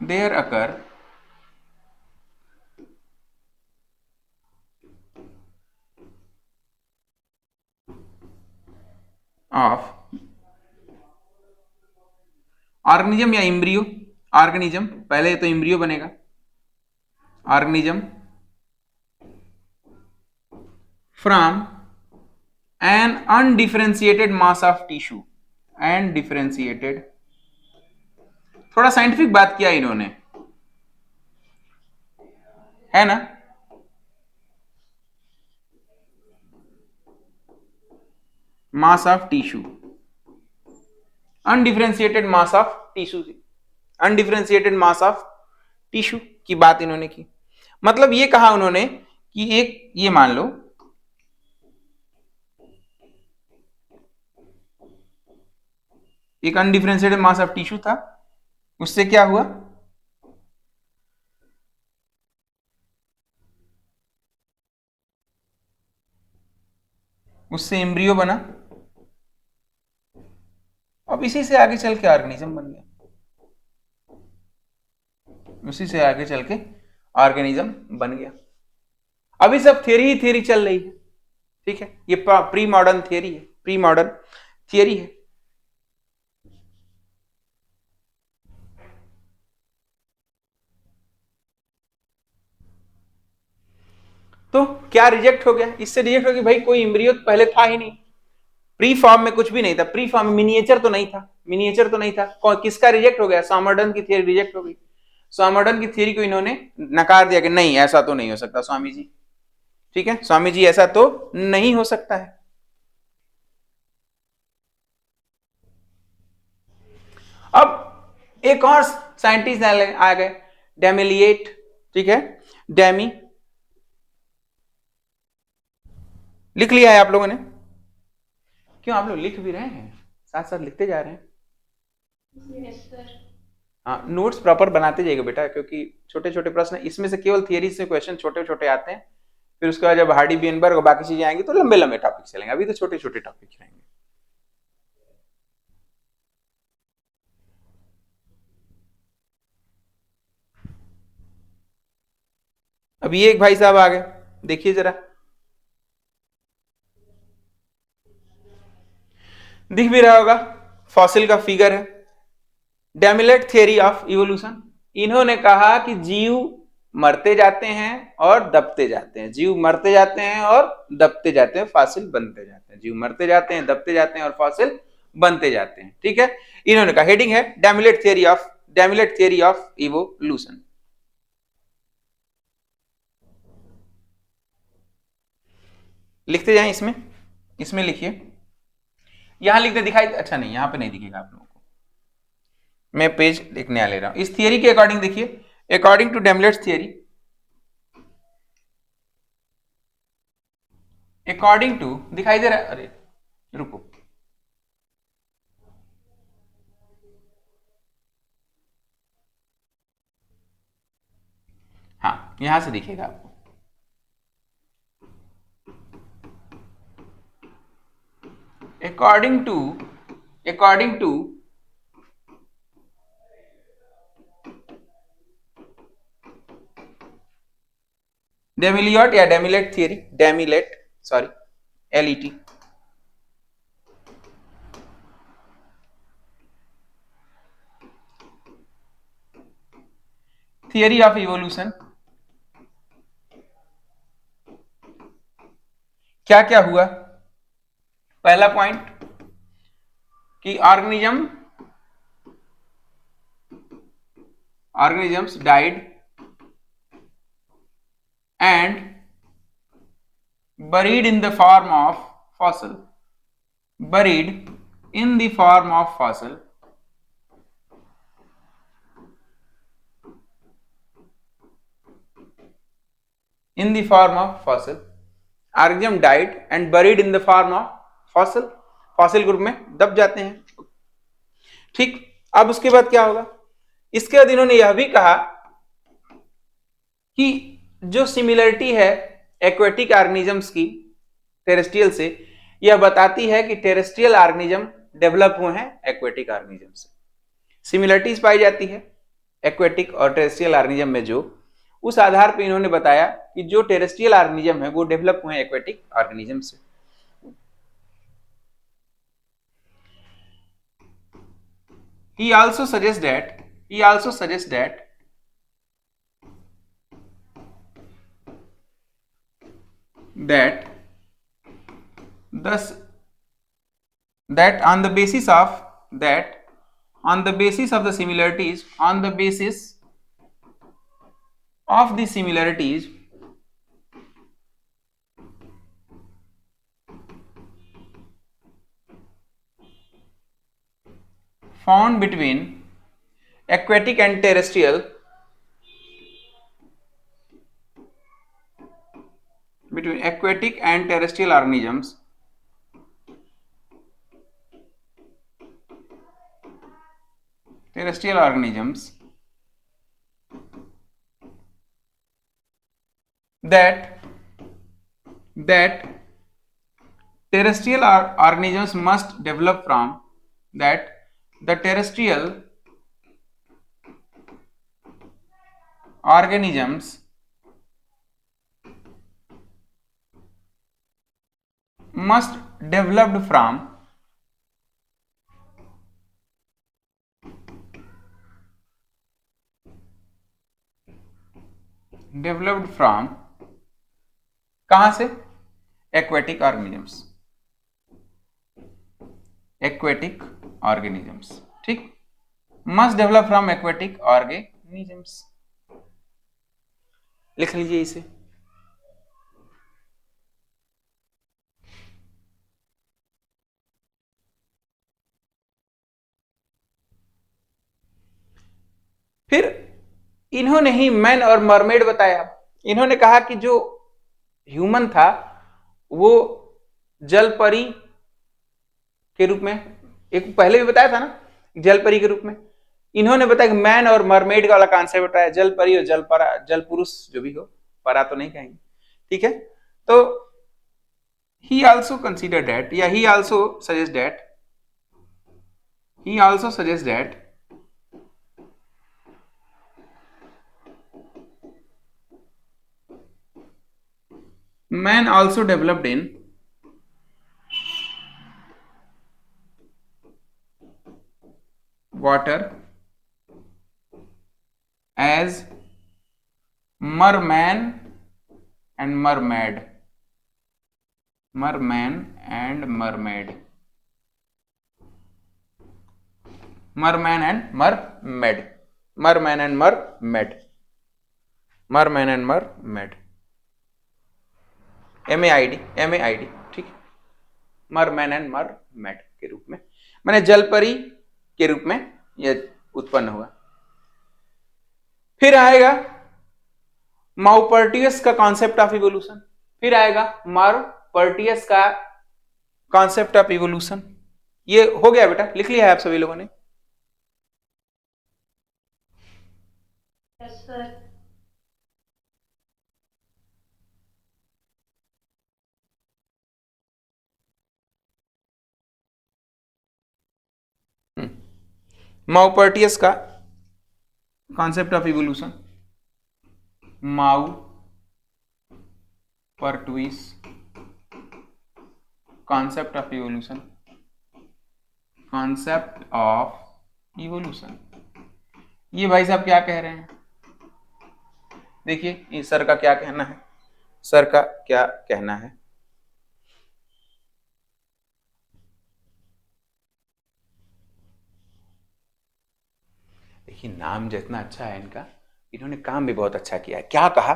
Speaker 1: there occur of organism या इम्ब्रियो, ऑर्गेनिज्म पहले तो embryo बनेगा, organism from an undifferentiated mass of tissue, and differentiated, थोड़ा scientific बात किया इन्होंने, है ना। Mass of tissue, undifferentiated mass of tissue, undifferentiated mass of tissue की बात इन्होंने की। मतलब ये कहा उन्होंने कि एक, ये मान लो एक अनडिफरेंशिएटेड मास ऑफ टिश्यू था, उससे क्या हुआ, उससे एम्ब्रियो बना, अब इसी से आगे चल के ऑर्गेनिज्म बन गया, उसी से आगे चल के ऑर्गेनिज्म बन गया। अभी सब थियरी ही थियरी चल रही है, ठीक है, ये प्री मॉडर्न थियरी है, प्री मॉडर्न थियरी है। तो क्या रिजेक्ट हो गया, इससे रिजेक्ट हो गया भाई कोई एम्ब्रियो पहले था ही नहीं, प्री फॉर्म में कुछ भी नहीं था, प्री फॉर्म में मिनिएचर तो नहीं था, मिनिएचर तो नहीं था, किसका रिजेक्ट हो गया, स्वामीनाथन की थियरी रिजेक्ट हो गई। स्वामीनाथन की थियरी को इन्होंने नकार दिया कि नहीं ऐसा तो नहीं हो सकता स्वामी जी, ठीक है स्वामी जी ऐसा तो नहीं हो सकता है। अब एक और साइंटिस्ट आ गए, डेमिलिएट, ठीक है, डेमी, लिख लिया है आप लोगों ने, क्यों आप लोग लिख भी रहे हैं, साथ साथ लिखते जा रहे हैं।
Speaker 2: Yes, sir.
Speaker 1: हाँ, नोट्स प्रॉपर बनाते जाइएगा बेटा, क्योंकि छोटे छोटे प्रश्न इसमें से केवल थियरी से क्वेश्चन छोटे छोटे आते हैं, फिर उसके बाद जब हार्डी बीएनबर्ग और बाकी चीजें आएंगी तो लंबे लंबे टॉपिक चलेंगे, अभी तो छोटे छोटे टॉपिक रहेंगे। अभी एक भाई साहब आ गए, देखिए जरा, दिख भी रहा होगा, फॉसिल का फिगर है, डेमिलेट थियरी ऑफ इवोल्यूशन। इन्होंने कहा कि जीव मरते जाते हैं और दबते जाते हैं, जीव मरते जाते हैं और दबते जाते हैं, फॉसिल बनते जाते हैं, जीव मरते जाते हैं, दबते जाते हैं और फॉसिल बनते जाते हैं, ठीक है। इन्होंने कहा, हेडिंग है डेमिलेट थियरी ऑफ इवोल्यूशन। लिखते जाएं इसमें, इसमें लिखिए, यहां लिखते दिखाई, अच्छा नहीं यहां पे नहीं दिखेगा आप लोगों को, मैं पेज एक नया ले रहा हूं। इस थियरी के अकॉर्डिंग देखिए, according to de Maillet theory, according to, दिखाई दे रहा है, अरे रुको, हाँ यहां से दिखेगा आपको, अकॉर्डिंग टू डेमिलियट या de Maillet theory, de Maillet, sorry, LET, theory of evolution, क्या क्या हुआ, पहला पॉइंट कि organisms died and buried in the form of fossil, buried in the form of fossil, in the form of fossil, organism died and buried in the form of fossil, fossil group में दब जाते हैं, ठीक। अब उसके बाद क्या होगा, इसके बाद इन्होंने यह भी कहा कि जो सिमिलरिटी है एक्वेटिक ऑर्गेनिजम्स की टेरेस्ट्रियल से, यह बताती है कि टेरेस्ट्रियल ऑर्गेनिज्म डेवलप हुए हैं एक्वेटिक ऑर्गेनिज्म से, सिमिलरिटीज पाई जाती है एक्वेटिक और टेरेस्ट्रियल ऑर्गेनिज्म में, जो उस आधार पर इन्होंने बताया कि जो टेरेस्ट्रियल ऑर्गेनिज्म है वो डेवलप हुए हैं एक्वेटिक ऑर्गेनिज्म से। He also suggests that thus that on the basis of that on the basis of the similarities on the basis of the similarities found between aquatic and terrestrial organisms that terrestrial organisms must develop from that the terrestrial organisms must developed from कहां से aquatic organisms ठीक must develop from aquatic organisms लिख लीजिए इसे फिर इन्होंने ही man और mermaid बताया इन्होंने कहा कि जो ह्यूमन था वो जल परी के रूप में एक पहले भी बताया था ना जल परी के रूप में इन्होंने बताया कि मैन और मरमेड वाला कॉन्सेप्ट बताया जल परी और जल परा जल पुरुष जो भी हो परा तो नहीं कहेंगे ठीक है तो he also considered that या he also suggests that man also developed in water as merman and mermaid merman and mermaid merman and mermaid merman and mermaid merman and mermaid MAID ठीक मरमैन एंड मरमेड के रूप में माने जलपरी के रूप में यह उत्पन्न हुआ फिर आएगा माउपर्टियस का कॉन्सेप्ट ऑफ इवोल्यूशन फिर आएगा माउपर्टियस का कॉन्सेप्ट ऑफ इवोल्यूशन ये हो गया बेटा लिख लिया है आप सभी लोगों ने
Speaker 2: Yes, sir.
Speaker 1: माउपर्टियस का concept of evolution Maupertuis concept of evolution ये भाई साहब क्या कह रहे हैं देखिए सर का क्या कहना है देखिए नाम जितना अच्छा है इनका इन्होंने काम भी बहुत अच्छा किया है क्या कहा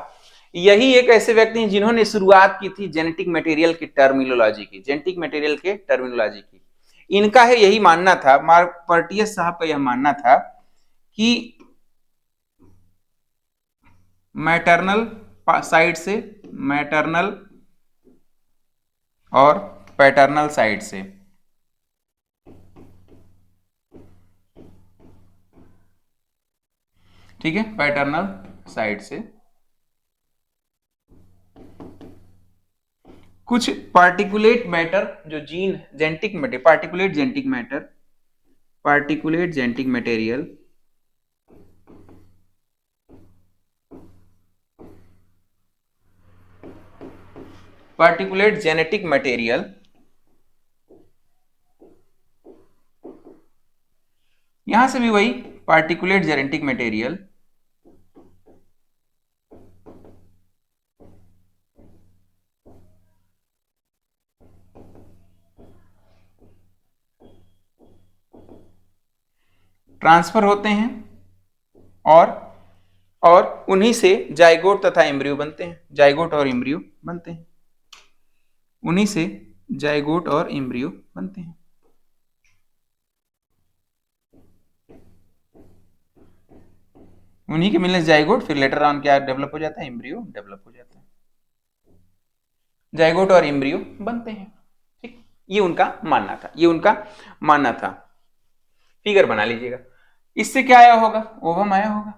Speaker 1: यही एक ऐसे व्यक्ति हैं जिन्होंने शुरुआत की थी जेनेटिक मटेरियल की टर्मिनोलॉजी की इनका है यही मानना था माउपर्टियस साहब का यह मानना था कि मैटरनल साइड से मैटरनल और पैटर्नल साइड से ठीक है पैटर्नल साइड से कुछ पार्टिकुलेट मैटर जो gene genetic matter particulate genetic material particulate genetic material यहां से भी वही particulate genetic material ट्रांसफर होते हैं और उन्हीं से जाइगोट तथा एम्ब्रियो बनते हैं, जाइगोट और एम्ब्रियो बनते हैं, उन्हीं से जाइगोट और एम्ब्रियो बनते हैं। उन्हीं के मिलने से जाइगोट, फिर लेटर ऑन क्या डेवलप हो जाता है, एम्ब्रियो डेवलप हो जाता है, जाइगोट और एम्ब्रियो बनते हैं। ठीक, ये उनका मानना था, ये उनका मानना था। फिगर बना लीजिएगा, इससे क्या आया होगा, ओवम आया होगा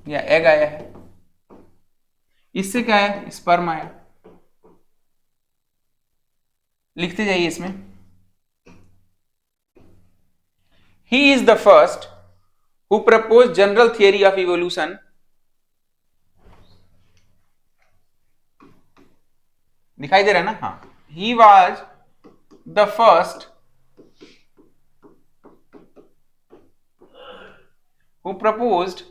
Speaker 1: या एग आया है, इससे क्या है, स्पर्म आया। लिखते जाइए इसमें, he is the first who proposed general theory of evolution दिखाई दे रहा है ना, हाँ, he was the first who proposed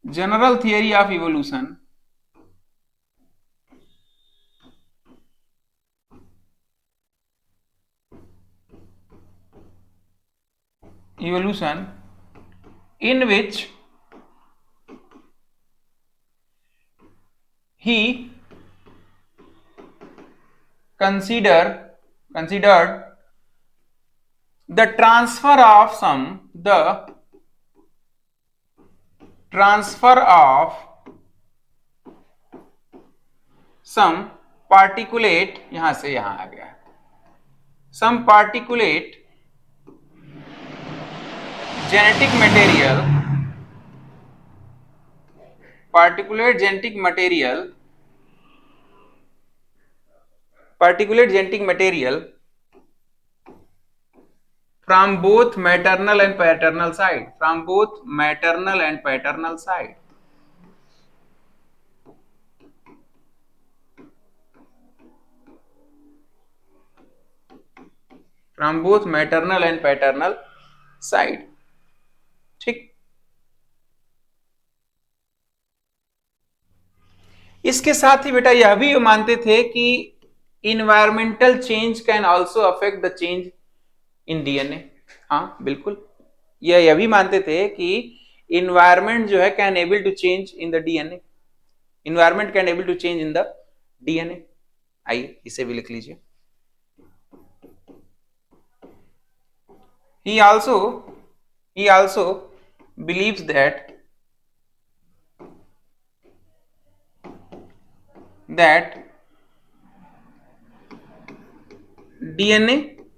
Speaker 1: general theory of evolution in which he considered the transfer of some particulate, यहां से यहां आ गया, some particulate genetic material from both maternal and paternal side, ठीक। इसके साथ ही बेटा यह भी मानते थे कि environmental change can also affect the change in DNA. हाँ बिल्कुल, यह भी मानते थे कि इन्वायरमेंट जो है can able to change in the DNA, environment can able to change in the DNA. आइए इसे भी लिख लीजिए। He also believes that DNA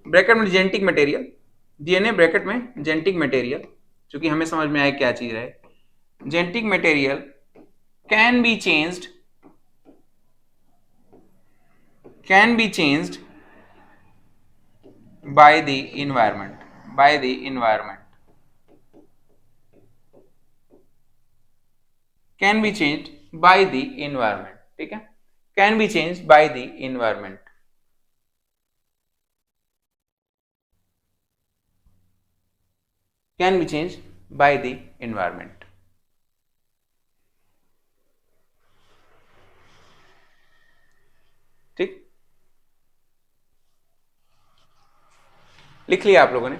Speaker 1: bracket में जेनेटिक मटेरियल, डीएनए ब्रैकेट में जेनेटिक मटेरियल, चूंकि हमें समझ में आया क्या चीज है, genetic material can be changed by the environment, can be changed by the environment, ठीक है, can be changed by the environment, can be changed by the environment। ठीक, लिख लिया आप लोगों ने।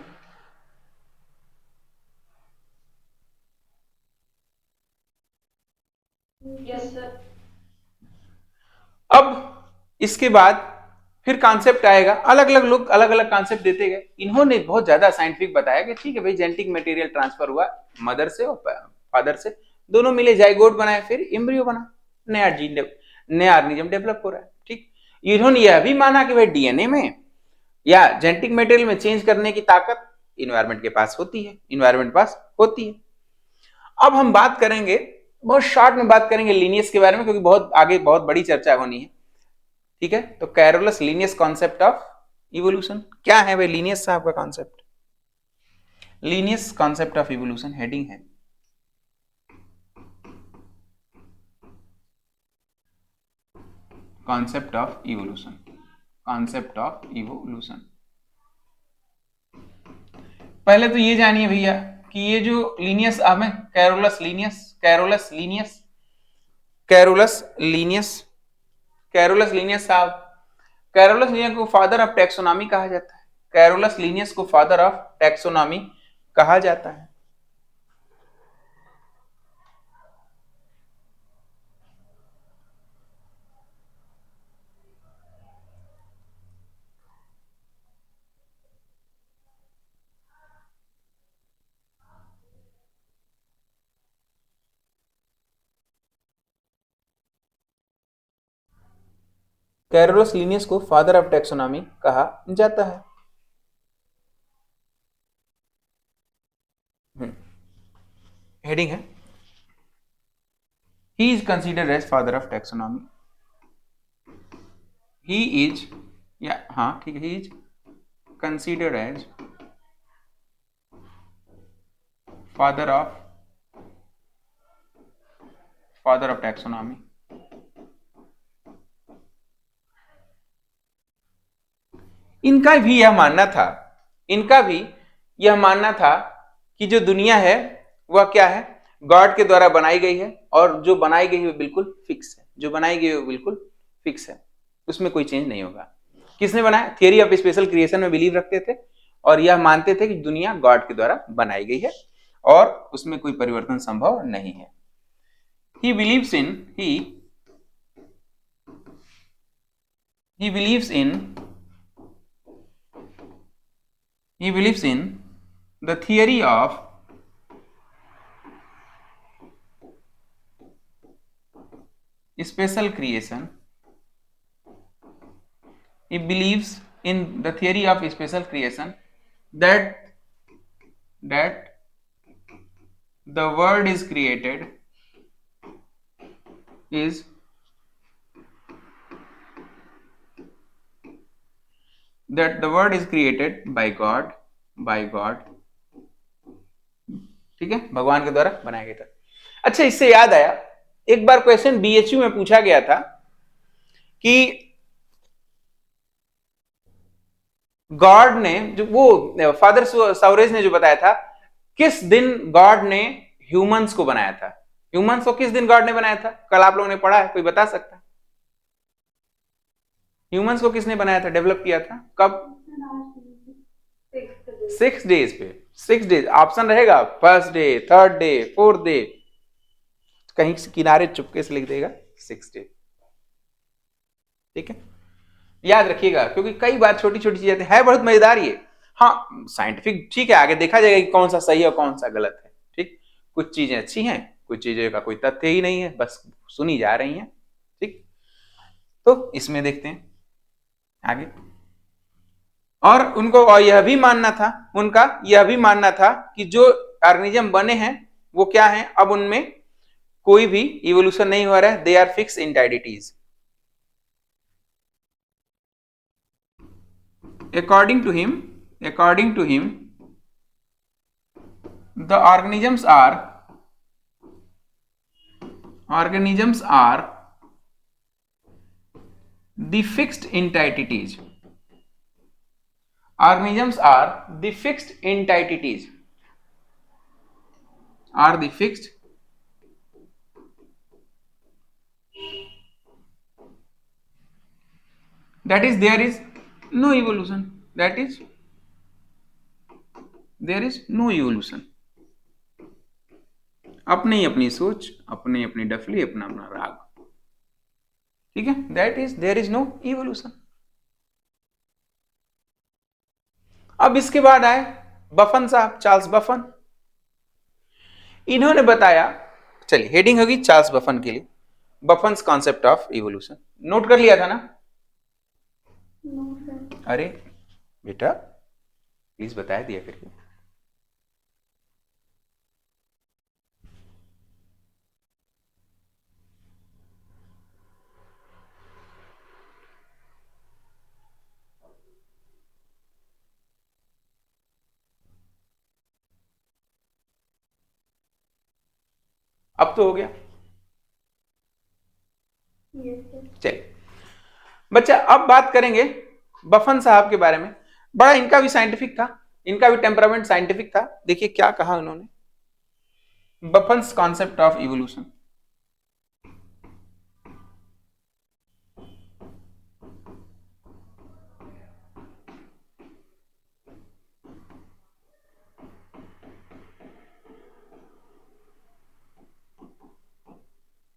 Speaker 2: Yes, sir.
Speaker 1: अब इसके बाद फिर कॉन्सेप्ट आएगा, अलग अलग लोग अलग अलग कॉन्सेप्ट देते गए। इन्होंने बहुत ज्यादा साइंटिफिक बताया कि ठीक है भाई, जेनेटिक मटेरियल ट्रांसफर हुआ मदर से और फादर से, दोनों मिले जाइगोट बनाए, फिर एम्ब्रियो बना, नया जीन, नया ऑर्गेनिज्म डेवलप हो रहा है। ठीक, इन्होंने यह भी माना कि भाई डीएनए में या जेनेटिक मटेरियल में चेंज करने की ताकत इन्वायरमेंट के पास होती है, इन्वायरमेंट पास होती है। अब हम बात करेंगे, बहुत शॉर्ट में बात करेंगे लीनियस के बारे में, क्योंकि बहुत आगे बहुत बड़ी चर्चा होनी है। ठीक है, तो Carolus Linnaeus concept of evolution क्या है भाई, लीनियस साहब का concept, Linnaeus concept of evolution heading है। Concept of evolution, concept of evolution. पहले तो ये जानिए भैया कि ये जो लीनियस, हमें कैरोलस लीनियस साहब कैरोलस लिनियस को फादर ऑफ टैक्सोनॉमी कहा जाता है। कैरोलस लिनियस को फादर ऑफ टैक्सोनॉमी कहा जाता है। कैरोलस लिनियस को फादर ऑफ टैक्सोनॉमी कहा जाता है। हेडिंग है, he is considered as father of taxonomy. he is, या हाँ ठीक है, he is considered as father of taxonomy. इनका भी यह मानना था, इनका भी यह मानना था कि जो दुनिया है वह क्या है, गॉड के द्वारा बनाई गई है, और जो बनाई गई है बिल्कुल फिक्स है, जो बनाई गई है बिल्कुल फिक्स है, उसमें कोई चेंज नहीं होगा। किसने बनाया? थियरी ऑफ स्पेशल क्रिएशन में बिलीव रखते थे और यह मानते थे कि दुनिया गॉड के द्वारा बनाई गई है और उसमें कोई परिवर्तन संभव नहीं है। he believes in he believes in the theory of special creation. He believes in the theory of special creation that the world is created is by God, ठीक है, भगवान के द्वारा बनाया गया था। अच्छा, इससे याद आया, एक बार क्वेश्चन बीएचयू में पूछा गया था कि गॉड ने, जो वो फादर साउरेज ने जो बताया था, किस दिन गॉड ने ह्यूमंस को बनाया था? ह्यूमंस को किस दिन गॉड ने बनाया था? कल आप लोगों ने पढ़ा है, कोई बता सकता है? ह्यूमंस को किसने बनाया था, डेवलप किया था, कब? 6 डेज पे। 6 डेज ऑप्शन रहेगा, first day, third day, fourth day, कहीं किनारे चुपके से लिख देगा 6 डे, ठीक है, याद रखिएगा, क्योंकि कई बार छोटी छोटी चीजें है, बहुत मजेदार ये। हाँ साइंटिफिक ठीक है, आगे देखा जाएगा कि कौन सा सही है और कौन सा गलत है, ठीक। कुछ चीजें अच्छी हैं, कुछ चीजें का कोई तथ्य ही नहीं है, बस सुनी जा रही हैं, ठीक। तो इसमें देखते हैं आगे। और उनको और यह भी मानना था, उनका यह भी मानना था कि जो ऑर्गेनिज्म बने हैं वो क्या है, अब उनमें कोई भी इवोल्यूशन नहीं हो रहा है, they are fix entities. according to him the organisms are the fixed entities. Organisms are the fixed entities, are the fixed that is there is no evolution, that is there is no evolution। अपनी अपनी सोच, अपनी अपनी डफली, अपना अपना राग, ठीक है, that is there is no evolution. अब इसके बाद आए बफन साहब, चार्ल्स बफन। इन्होंने बताया, चलिए हेडिंग होगी चार्ल्स बफन के लिए, बफन्स कॉन्सेप्ट ऑफ इवोल्यूशन। नोट कर लिया था ना? अरे बेटा प्लीज बता दिया करिए। अब तो हो गया। चलिए बच्चा, अब बात करेंगे बफन साहब के बारे में। बड़ा इनका भी साइंटिफिक था, इनका भी टेम्परामेंट साइंटिफिक था। देखिए क्या कहा उन्होंने, Buffon's concept of evolution.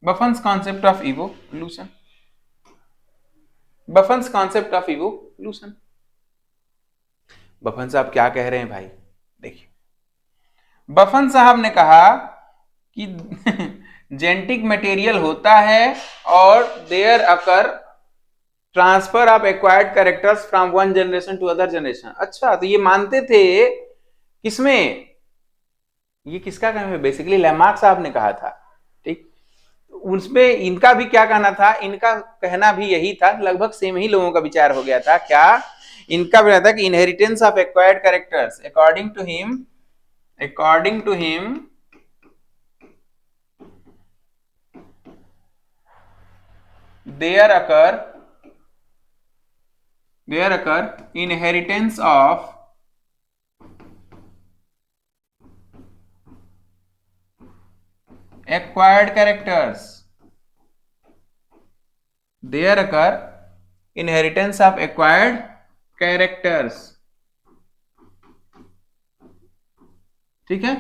Speaker 1: Buffon's concept of evolution, Buffon's concept of evolution. Buffon साहब क्या कह रहे हैं भाई, देखिए बफन साहब ने कहा कि जेनेटिक मटेरियल होता है और there occur transfer of acquired characters from one generation to other generation. अच्छा, तो ये मानते थे किसमें, ये किसका कहना है, बेसिकली लैमार्क साहब ने कहा था, ठीक। उसमें इनका भी क्या कहना था, इनका कहना भी यही था, लगभग सेम ही लोगों का विचार हो गया था। क्या इनका भी था कि inheritance of acquired characters according to him there occur inheritance of acquired characters, there occur inheritance of acquired characters, ठीक है,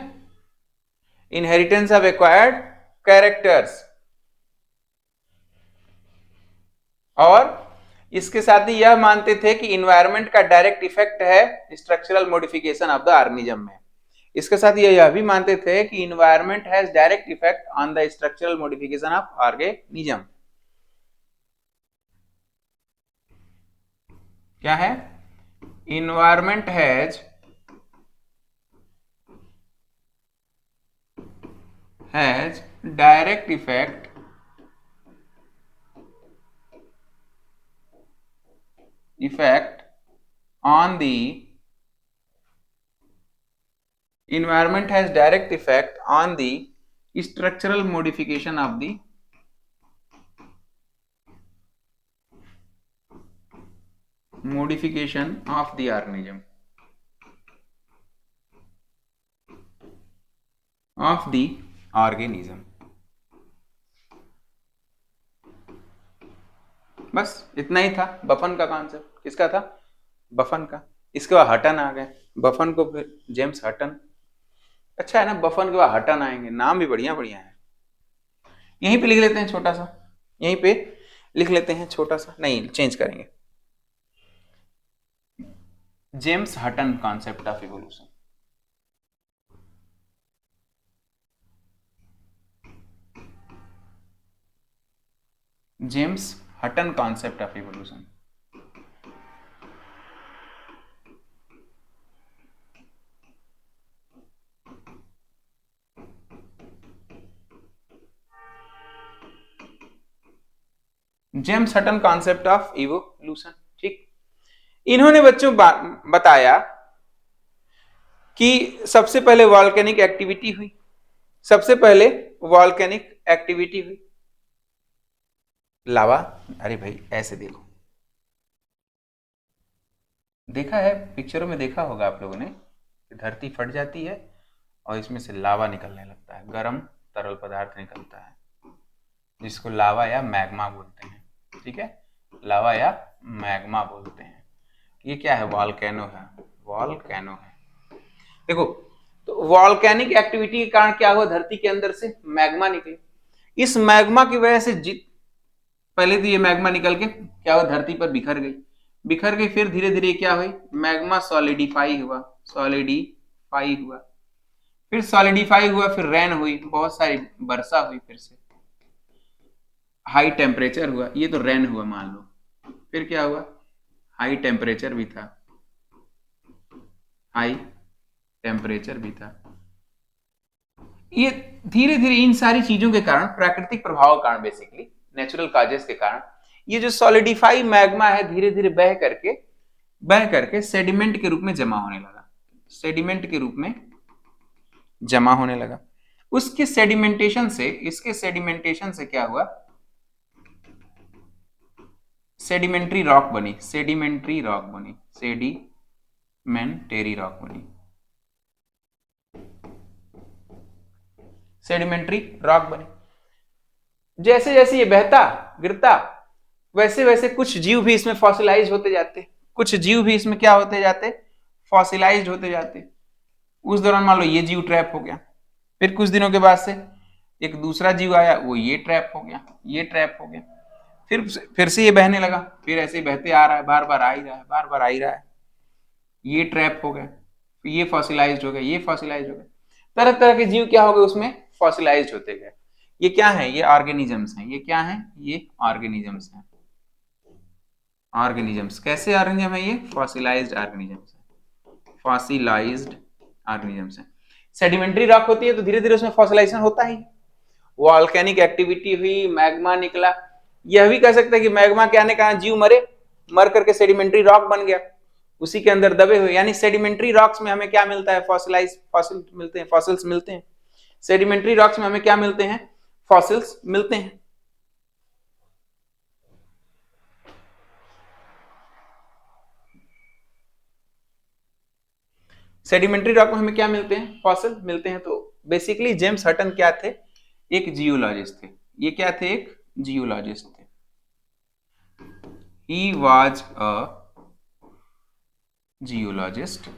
Speaker 1: inheritance of acquired characters। और इसके साथ ही यह मानते थे कि इन्वायरमेंट का डायरेक्ट इफेक्ट है structural modification of the organism में। इसके साथ यह भी मानते थे कि environment has direct effect on the structural modification of organism. क्या है, environment has direct effect on the environment has direct effect on the structural modification of the organism of the organism। बस इतना ही था बफन का कॉन्सेप्ट। किसका था, बफन का। इसके बाद हटन आ गए, बफन को फिर जेम्स हटन। अच्छा है ना, बफन के बाद हटन आएंगे, नाम भी बढ़िया बढ़िया है। यहीं पे लिख लेते हैं छोटा सा, यहीं पे लिख लेते हैं छोटा सा, नहीं चेंज करेंगे, James Hutton concept of evolution. James Hutton concept of evolution. James Hutton concept of evolution, ठीक। इन्होंने बच्चों बताया कि सबसे पहले वॉल्केनिक एक्टिविटी हुई, सबसे पहले वॉल्केनिक एक्टिविटी हुई, लावा। अरे भाई ऐसे देखो, देखा है पिक्चरों में, देखा होगा आप लोगों ने, धरती फट जाती है और इसमें से लावा निकलने लगता है, गर्म तरल पदार्थ निकलता है, जिसको लावा या मैग्मा बोलते हैं, ठीक है, लावा या मैग्मा बोलते हैं। ये क्या है, वॉल्केनो है, वॉल्केनो है। देखो, तो वॉल्केनिक एक्टिविटी के कारण क्या हुआ, धरती के अंदर से मैग्मा निकले। इस मैग्मा की वजह से पहले तो ये मैग्मा निकल के क्या हुआ, धरती पर बिखर गई, बिखर गई, फिर धीरे धीरे क्या हुई, मैग्मा सॉलिडिफाई हुआ, सॉलिडिफाई हुआ, फिर सॉलिडिफाई हुआ, फिर रेन हुई, बहुत सारी वर्षा हुई, फिर से हाई टेम्परेचर हुआ, ये तो रेन हुआ मान लो, फिर क्या हुआ, हाई टेम्परेचर भी था, हाई टेम्परेचर भी था। ये धीरे धीरे इन सारी चीजों के कारण, प्राकृतिक प्रभाव के कारण, बेसिकली नेचुरल काजेस के कारण, ये जो सॉलिडिफाई मैग्मा है धीरे धीरे बह करके सेडिमेंट के रूप में जमा होने लगा, सेडिमेंट के रूप में जमा होने लगा। उसके सेडिमेंटेशन से, इसके सेडिमेंटेशन से क्या हुआ, सेडिमेंट्री रॉक बनी, सेडिमेंट्री रॉक बनी, सेडिमेंटरी रॉक बनी, सेडिमेंट्री रॉक बनी। जैसे जैसे ये बहता गिरता, वैसे वैसे कुछ जीव भी इसमें फॉसिलाइज होते जाते, कुछ जीव भी इसमें क्या होते जाते, फॉसिलाइज्ड होते जाते। उस दौरान मान लो ये जीव ट्रैप हो गया, फिर कुछ दिनों के बाद से एक दूसरा जीव आया, वो ये ट्रैप हो गया, ये ट्रैप हो गया, फिर से ये बहने लगा, फिर ऐसे बहते आ रहा है, बार बार आ ही रहा है, बार बार आ ही रहा है, ये ट्रैप हो गया, फिर ये फॉसिलाइज्ड हो गया, ये फॉसिलाइज्ड हो गया, तरह तरह के जीव क्या हो गए उसमें फॉसिलाइज्ड होते गए। ये क्या है? ये ऑर्गेनिजम्स हैं। ये क्या है? ये ऑर्गेनिजम्स हैं। ऑर्गेनिजम्स कैसे ऑर्गेनिज्म है? ये फॉसिलाइज्ड ऑर्गेनिजम्स है, फॉसिलाइज्ड ऑर्गेनिजम्स है। सेडिमेंट्री रॉक होती है तो धीरे धीरे उसमें फॉसिलाइजेशन होता ही, वॉल्केनिक एक्टिविटी हुई, मैग्मा निकला, यह भी कह सकते हैं कि मैग्मा के आने का जीव मरे, मर करके सेडिमेंट्री रॉक बन गया, उसी के अंदर दबे हुए। यानी सेडिमेंट्री रॉक्स में हमें क्या मिलता है? फॉसिलाइज फॉसिल मिलते हैं, फॉसिल्स मिलते हैं। सेडिमेंट्री रॉक्स में हमें क्या मिलते हैं? फॉसिल्स मिलते हैं। सेडिमेंट्री रॉक में हमें क्या मिलते हैं? फॉसिल मिलते हैं। तो बेसिकली जेम्स हटन क्या थे? एक जियोलॉजिस्ट थे। ये क्या थे? एक जियोलॉजिस्ट थे। ही वाज अ जियोलॉजिस्ट,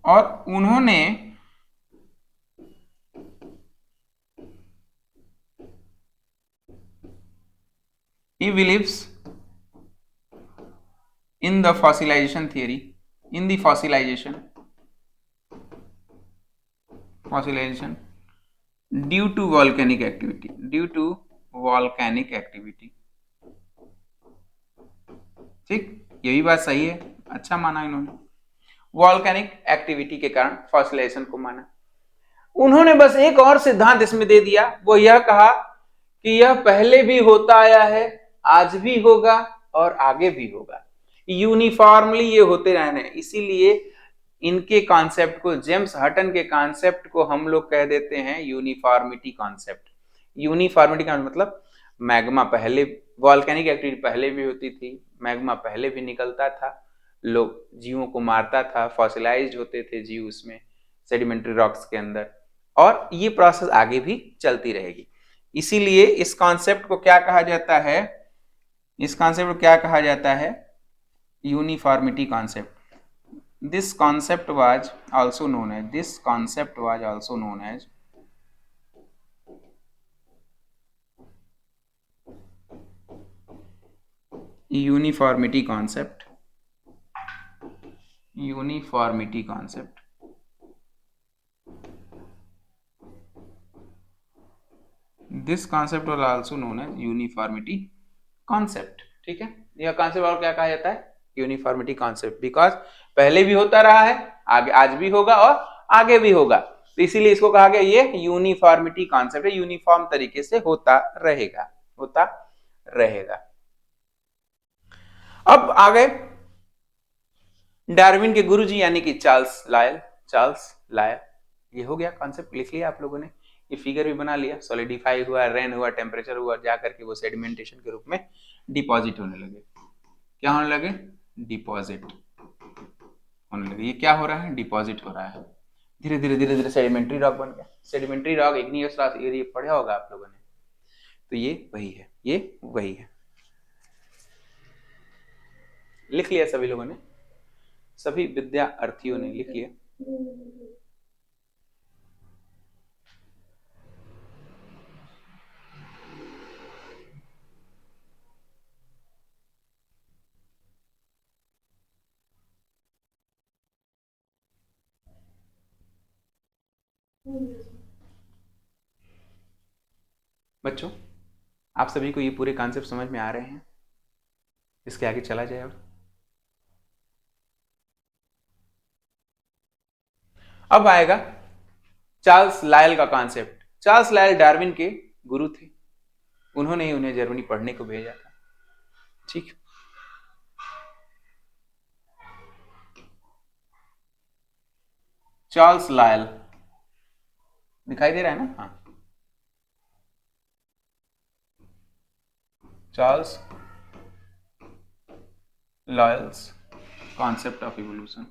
Speaker 1: और उन्होंने he believes in the fossilization theory, in the fossilization due to volcanic activity, due to volcanic activity। ठीक, ये भी बात सही है, अच्छा माना इन्होंने, वॉल्केनिक एक्टिविटी के कारण फॉसिलाइजेशन को माना। उन्होंने बस एक और सिद्धांत इसमें दे दिया, वो यह कहा कि यह पहले भी होता आया है, आज भी होगा और आगे भी होगा, यूनिफॉर्मली ये होते रहने। इसीलिए इनके कॉन्सेप्ट को, जेम्स हटन के कॉन्सेप्ट को हम लोग कह देते हैं यूनिफॉर्मिटी कॉन्सेप्ट। यूनिफॉर्मिटी का मतलब मैग्मा पहले, वॉल्केनिक एक्टिविटी पहले भी होती थी, मैग्मा पहले भी निकलता था, लोग जीवों को मारता था, फॉसिलाइज्ड होते थे जीव उसमें सेडिमेंट्री रॉक्स के अंदर, और ये प्रोसेस आगे भी चलती रहेगी। इसीलिए इस कॉन्सेप्ट को क्या कहा जाता है? इस कॉन्सेप्ट को क्या कहा जाता है? Uniformity concept. This concept was also known as, this concept was also known as uniformity concept, uniformity concept। This concept was also known as uniformity concept। ठीक है, यह कॉन्सेप्ट और क्या कहा जाता है? यूनिफॉर्मिटी कॉन्सेप्ट, बिकॉज पहले भी होता रहा है, आगे आज भी होगा और आगे भी होगा, तो इसीलिए इसको कहा गया ये यूनिफॉर्मिटी कॉन्सेप्ट है, यूनिफॉर्म तरीके से होता रहेगा, होता रहेगा। अब आ गए डार्विन के गुरुजी यानी कि चार्ल्स लायल। चार्ल्स लायल, ये हो गया कॉन्सेप्ट, लिख लिया आप लोगों ने, ये फिगर भी बना लिया, सॉलिडिफाई हुआ, रेन हुआ, टेम्परेचर हुआ, जा करके वो सेडिमेंटेशन के रूप में डिपॉजिट होने लगे। क्या होने लगे? डिपॉजिट होने लगे। ये क्या हो रहा है? डिपॉजिट हो रहा है, धीरे धीरे धीरे धीरे सेडिमेंट्री रॉक बन गया। Sedimentary rock igneous rock area पढ़ा होगा आप लोगों ने, तो ये वही है, ये वही है। लिख लिया सभी लोगों ने, सभी विद्यार्थियों ने लिख लिया। बच्चों, आप सभी को ये पूरे कॉन्सेप्ट समझ में आ रहे हैं? इसके आगे चला जाए। अब आएगा चार्ल्स लायल का कॉन्सेप्ट। चार्ल्स लायल डार्विन के गुरु थे, उन्होंने ही उन्हें जर्मनी पढ़ने को भेजा था। ठीक, चार्ल्स लायल दिखाई दे रहा है ना? हाँ, Charles Lyles concept of evolution.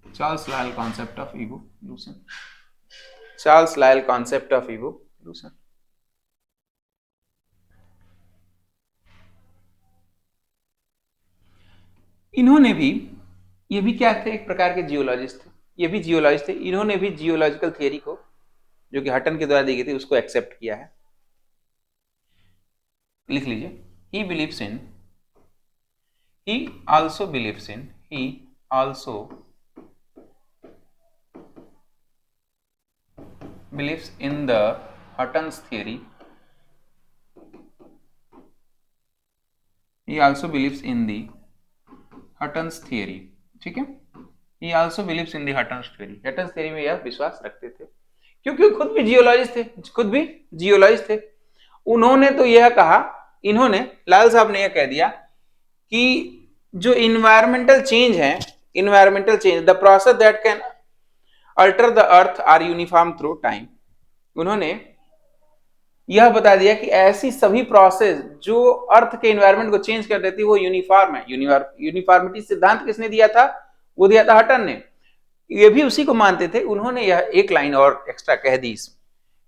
Speaker 1: Charles Lyell concept of evolution, Charles Lyell concept of evolution. इन्होंने भी, ये भी क्या थे, एक प्रकार के जियोलॉजिस्ट थे, ये भी जियोलॉजिस्ट थे, इन्होंने भी जियोलॉजिकल थियरी को जो कि हटन के द्वारा दी गई थी उसको एक्सेप्ट किया है। लिख लीजिए, he believes in, he also believes in, he also believes in the Hutton's theory, he also believes in the Hutton's theory, ठीक है, he also believes in the Hutton's theory, Hutton's theory में यह विश्वास रखते थे क्योंकि खुद भी जियोलॉजिस्ट थे, खुद भी जियोलॉजिस्ट थे। उन्होंने तो यह कहा, इन्होंने, लाल साहब ने यह कह दिया कि जो इन्वायरमेंटल चेंज है, environmental change, the process that can alter the earth are uniform through time. उन्होंने यह बता दिया कि ऐसी सभी प्रोसेस जो अर्थ के इन्वायरमेंट को चेंज कर देती है वो यूनिफॉर्म है। यूनिफॉर्मिटी सिद्धांत किसने दिया था? वो दिया था हटन ने। ये भी उसी को मानते थे। उन्होंने यह एक लाइन और एक्स्ट्रा कह दी इसमें।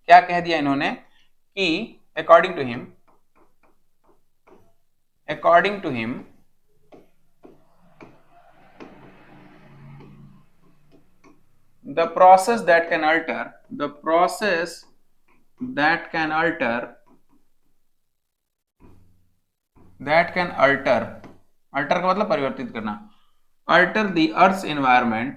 Speaker 1: क्या कह दिया इन्होंने कि according to him the process that can alter alter का मतलब परिवर्तित करना, alter the earth's environment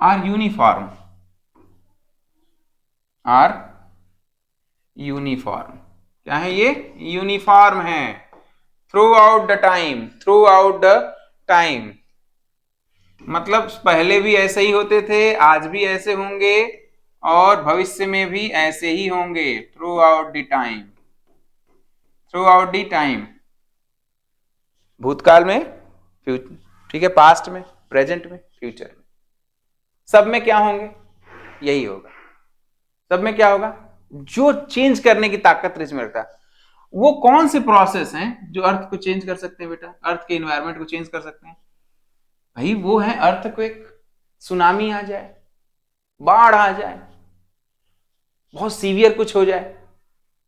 Speaker 1: are uniform क्या है ये? यूनिफॉर्म है थ्रू आउट द टाइम, मतलब पहले भी ऐसे ही होते थे, आज भी ऐसे होंगे और भविष्य में भी ऐसे ही होंगे थ्रू आउट द टाइम, भूतकाल में, ठीक है, पास्ट में, प्रेजेंट में, फ्यूचर में, सब में क्या होंगे? यही होगा। सब में क्या होगा? जो चेंज करने की ताकत इसमें रखता है। वो कौन से प्रोसेस हैं जो अर्थ को चेंज कर सकते हैं बेटा, अर्थ के एनवायरनमेंट को चेंज कर सकते हैं? भाई वो है अर्थ को, एक सुनामी आ जाए, बाढ़ आ जाए, बहुत सीवियर कुछ हो जाए,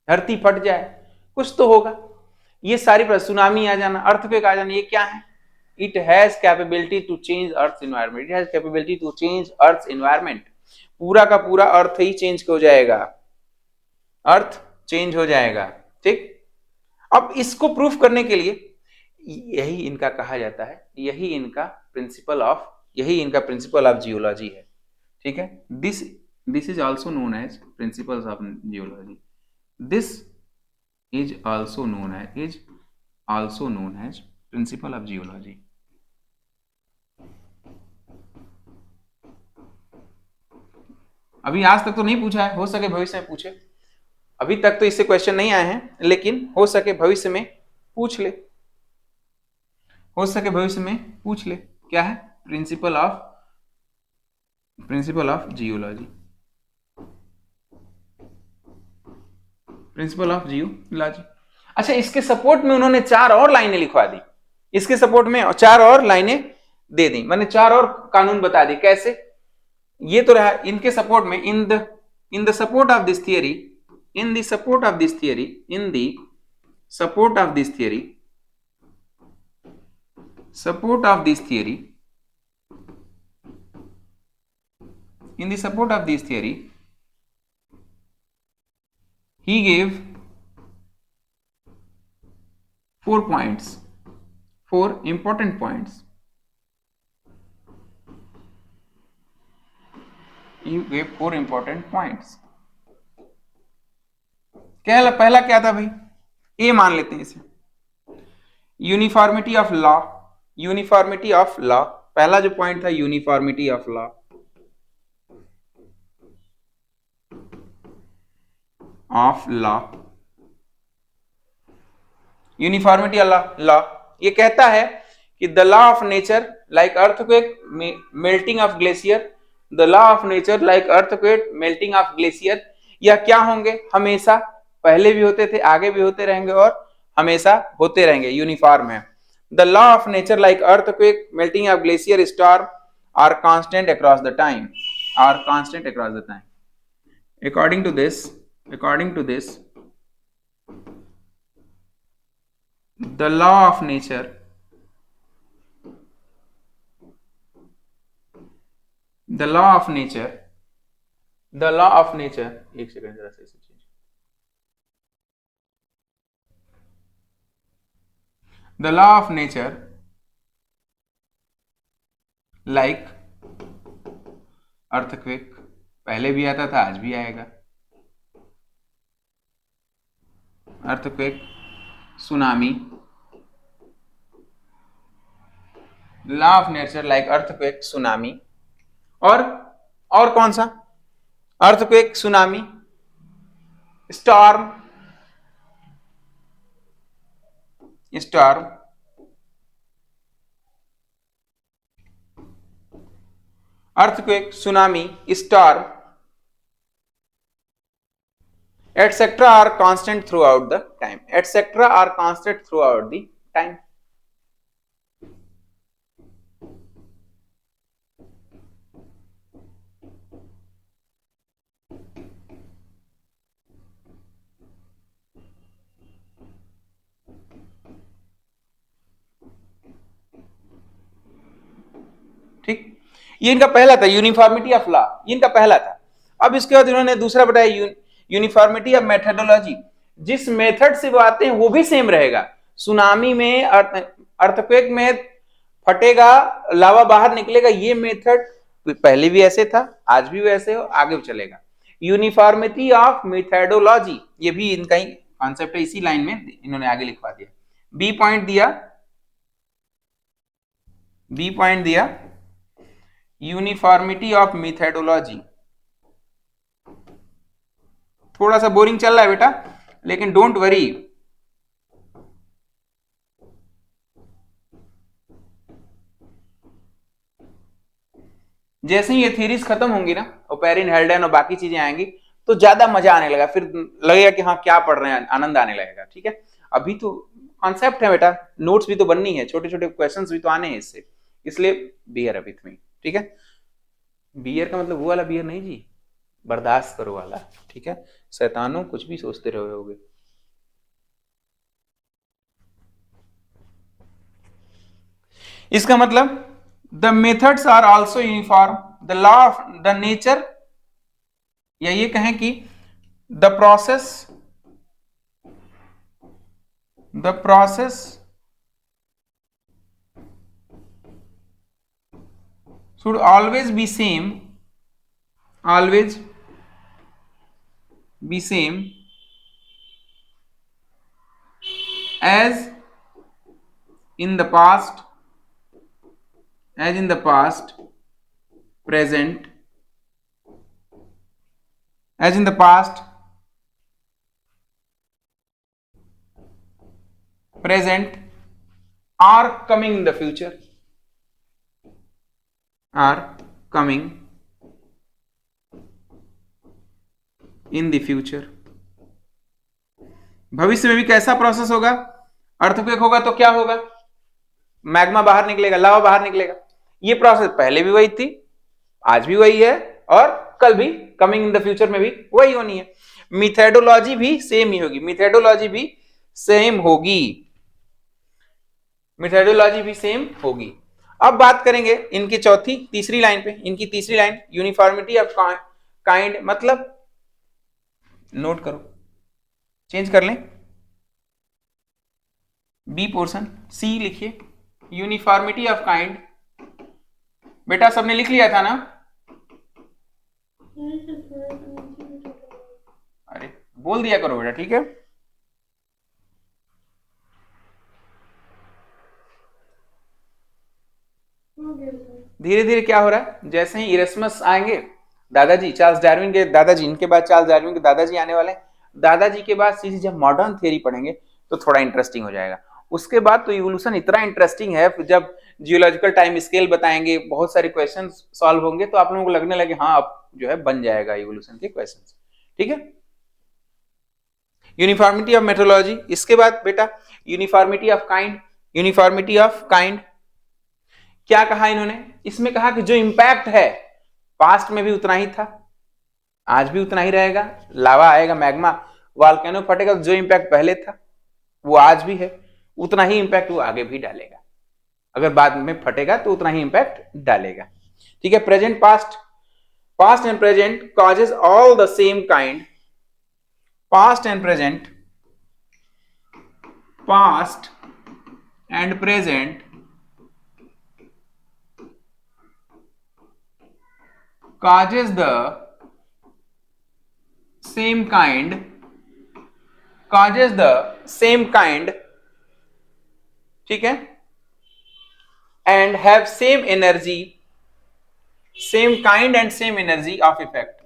Speaker 1: धरती फट जाए, कुछ तो होगा। ये सारी सुनामी आ जाना, अर्थक्वेक आ जाना, ये क्या है? It has capability to change earth environment, it has capability to change earth environment. पूरा का पूरा अर्थ ही चेंज हो जाएगा, अर्थ चेंज हो जाएगा। ठीक, अब इसको प्रूफ करने के लिए यही इनका कहा जाता है, यही इनका प्रिंसिपल ऑफ जियोलॉजी है। ठीक है, this is also known as principles of geology, this is also known as principle of geology. अभी आज तक तो नहीं पूछा है, हो सके भविष्य में पूछे। अभी तक तो इससे क्वेश्चन नहीं आए हैं, लेकिन हो सके भविष्य में पूछ ले, क्या है? प्रिंसिपल ऑफ जियोलॉजी, अच्छा, इसके सपोर्ट में उन्होंने 4 और लाइनें लिखवा दी, इसके सपोर्ट में 4 और लाइनें दे दी, मैंने 4 और कानून बता दी। कैसे? ये तो रहा इनके सपोर्ट में, in the support of this theory, in the support of this theory, he gave 4 points, 4 important points. पहला क्या था भाई? ए मान लेते हैं इसे, यूनिफॉर्मिटी ऑफ लॉ। पहला जो पॉइंट था uniformity of law, uniformity of law ये कहता है कि the law of nature like earthquake melting of glacier, the law of nature like earthquake melting of glacier, यह क्या होंगे? हमेशा, पहले भी होते थे, आगे भी होते रहेंगे और हमेशा होते रहेंगे, यूनिफॉर्म है। The law of nature like earthquake melting of glacier storm are constant across the time, according to this, the law of nature, the law of nature, एक सेकंड जरा से change, the law of nature like earthquake, पहले भी आता था, आज भी आएगा, earthquake, tsunami, law of nature like earthquake, tsunami, और कौन सा, earthquake, tsunami, storm, earthquake, tsunami, storm, etc. are constant throughout the time. ठीक, ये इनका पहला था, यूनिफॉर्मिटी ऑफ लॉ, ये इनका पहला था। अब इसके बाद इन्होंने दूसरा बताया, यूनिफॉर्मिटी ऑफ मेथडोलॉजी, जिस मेथड से वो आते हैं वो भी सेम रहेगा। सुनामी में, अर्थक्वेक में फटेगा, लावा बाहर निकलेगा, ये मेथड पहले भी ऐसे था, आज भी वैसे हो, आगे भी चलेगा। यूनिफॉर्मिटी ऑफ मेथडोलॉजी, ये भी इनका ही कॉन्सेप्ट है, इसी लाइन में इन्होंने आगे लिखवा दिया। बी पॉइंट दिया यूनिफॉर्मिटी ऑफ मेथडोलॉजी। थोड़ा सा बोरिंग चल रहा है बेटा, लेकिन डोंट वरी, जैसे ही ये थ्योरीज खत्म होंगी ना, ओपेरिन, हेल्डेन और बाकी चीजें आएंगी, तो ज्यादा मजा आने लगा, फिर लगेगा कि हाँ क्या पढ़ रहे हैं, आनंद आने लगेगा। ठीक है, अभी तो कॉन्सेप्ट है बेटा, नोट्स भी तो बननी है, छोटे छोटे क्वेश्चंस भी तो आने हैं इससे, इसलिए बियर अ विथ मी। ठीक है, बियर का मतलब वो वाला बियर नहीं जी, बर्दाश्त करो वाला। ठीक है, शैतानों कुछ भी सोचते रहोगे। इसका मतलब the methods are also uniform, the law of the nature, या ये कहें कि the process should always be same as in the past, present, are coming in the future, भविष्य में भी कैसा प्रोसेस होगा, अर्थक्वेक होगा तो क्या होगा, मैग्मा बाहर निकलेगा, लावा बाहर निकलेगा। ये प्रोसेस पहले भी वही थी, आज भी वही है, और कल भी, कमिंग इन द फ्यूचर में भी वही होनी है। मेथडोलॉजी भी सेम ही होगी, मेथडोलॉजी भी सेम होगी। अब बात करेंगे इनकी तीसरी लाइन पे, इनकी तीसरी लाइन, यूनिफॉर्मिटी ऑफ काइंड, मतलब नोट करो, चेंज कर लें, बी पोर्शन, सी लिखिए, यूनिफॉर्मिटी ऑफ काइंड। बेटा सबने लिख लिया था ना? अरे बोल दिया करो बेटा, ठीक है। धीरे धीरे क्या हो रहा है, जैसे ही इरेस्मस आएंगे, दादाजी, चार्ल्स डार्विन के दादाजी, इनके बाद चार्ल्स डार्विन के दादाजी आने वाले हैं, दादाजी के बाद सीधी जब मॉडर्न थ्योरी पढ़ेंगे तो थोड़ा इंटरेस्टिंग हो जाएगा। उसके बाद तो इवोल्यूशन इतना इंटरेस्टिंग है, जब जियोलॉजिकल टाइम स्केल बताएंगे, बहुत सारे क्वेश्चन सॉल्व होंगे, तो आप लोगों को लगने लगे हाँ अब जो है बन जाएगा इवोल्यूशन के क्वेश्चन। ठीक है, यूनिफॉर्मिटी ऑफ मेथोलॉजी। इसके बाद बेटा यूनिफॉर्मिटी ऑफ काइंड, क्या कहा इन्होंने इसमें, कहा कि जो इंपैक्ट है पास्ट में भी उतना ही था, आज भी उतना ही रहेगा। लावा आएगा, मैग्मा, वॉल्केनो फटेगा, जो इंपैक्ट पहले था वो आज भी है, उतना ही इंपैक्ट वो आगे भी डालेगा। अगर बाद में फटेगा तो उतना ही इंपैक्ट डालेगा। ठीक है, present past, past and present causes all the same kind, past and present, past and present causes the same kind, causes the same kind, ठीक है, and have same energy, same kind and same energy of effect,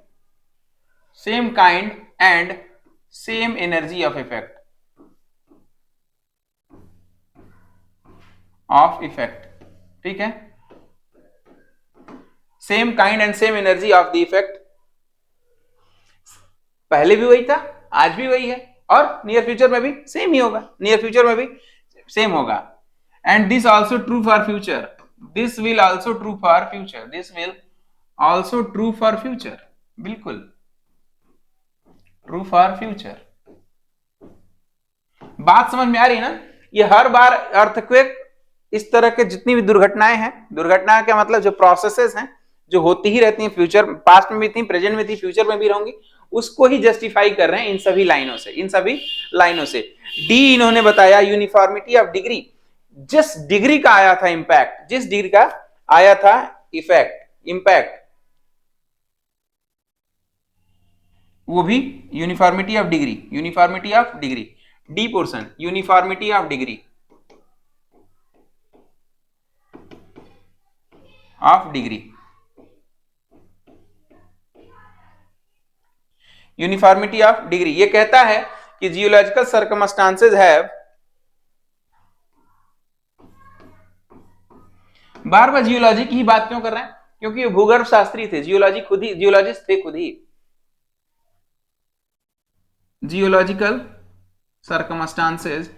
Speaker 1: same kind and same energy of effect, of effect, ठीक है, same kind and same energy of the effect. पहले भी वही था, आज भी वही है, और नियर फ्यूचर में भी सेम ही होगा, नियर फ्यूचर में भी सेम होगा। And this also true for future, this will also true for future, this will also true for future, बिल्कुल ट्रू फॉर फ्यूचर। बात समझ में आ रही है ना? ये हर बार अर्थक्वेक, इस तरह के जितनी भी दुर्घटनाएं हैं, दुर्घटना का मतलब जो प्रोसेसेस हैं जो होती ही रहती हैं, फ्यूचर पास्ट में भी थी, प्रेजेंट में थी, फ्यूचर में भी रहूंगी, उसको ही जस्टिफाई कर रहे हैं इन सभी लाइनों से, इन सभी लाइनों से। डी इन्होंने बताया यूनिफॉर्मिटी ऑफ डिग्री, जिस डिग्री का आया था इंपैक्ट, जिस डिग्री का आया था इफेक्ट, इंपैक्ट, वो भी uniformity of degree, uniformity of degree, D portion uniformity of degree of degree, uniformity of degree. ये कहता है कि geological circumstances have, bar bar geology की ही बात क्यों कर रहे हैं? क्योंकि भूगर्भ शास्त्री थे, जियोलॉजी खुद ही, जियोलॉजिस्ट थे खुद ही। Geological circumstances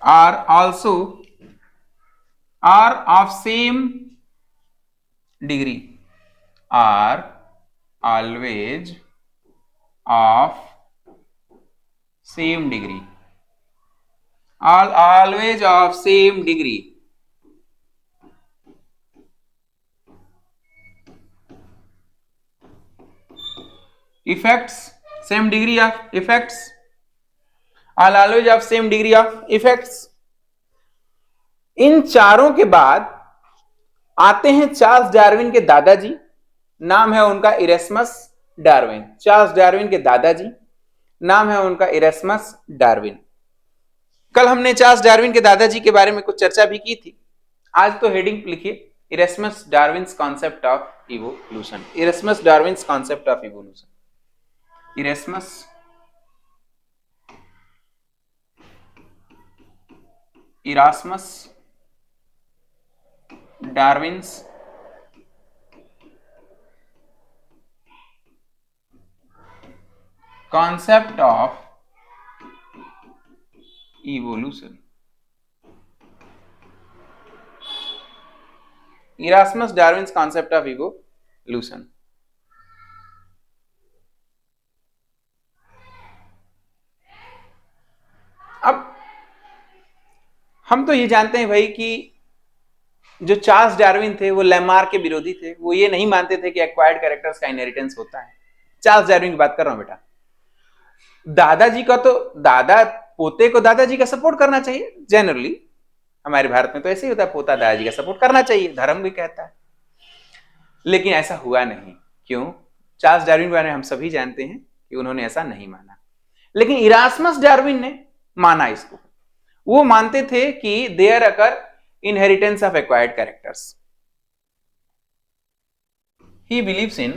Speaker 1: are also are of same degree, are always of same degree, always of same degree, effects same degree of effects, always of same degree of effects। इन चारों के बाद आते हैं चार्ल्स डार्विन के दादाजी, नाम है उनका इरेस्मस डार्विन। चार्ल्स डार्विन के दादाजी, नाम है उनका इरेस्मस डार्विन। कल हमने चार्ल्स डार्विन के दादाजी के बारे में कुछ चर्चा भी की थी। आज तो हेडिंग लिखिए, Erasmus Darwin's concept of evolution, Erasmus Darwin's concept of evolution, Erasmus Erasmus Darwin's concept of evolution, Erasmus Darwin's concept of evolution। अब हम तो ये जानते हैं भाई कि जो चार्ल्स डार्विन थे वो लैमार्क के विरोधी थे, वो ये नहीं मानते थे कि एक्वायर्ड कैरेक्टर्स का इनहेरिटेंस होता है। चार्ल्स डार्विन की बात कर रहा हूं बेटा। दादाजी का तो, दादा पोते को दादाजी का सपोर्ट करना चाहिए, जनरली हमारे भारत में तो ऐसे ही होता है, पोता दादाजी का सपोर्ट करना चाहिए, धर्म भी कहता है। लेकिन ऐसा हुआ नहीं। क्यों? चार्ल्स डार्विन के बारे में हम सभी जानते हैं कि उन्होंने ऐसा नहीं माना, लेकिन इरास्मस डार्विन ने माना इसको। वो मानते थे कि there occur inheritance of acquired characters. He believes in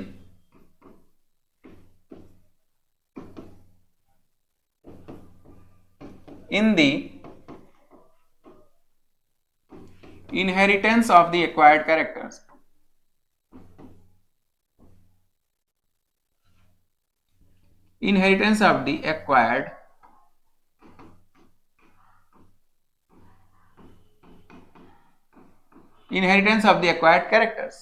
Speaker 1: the inheritance of the acquired characters, inheritance of the acquired inheritance of the acquired characters.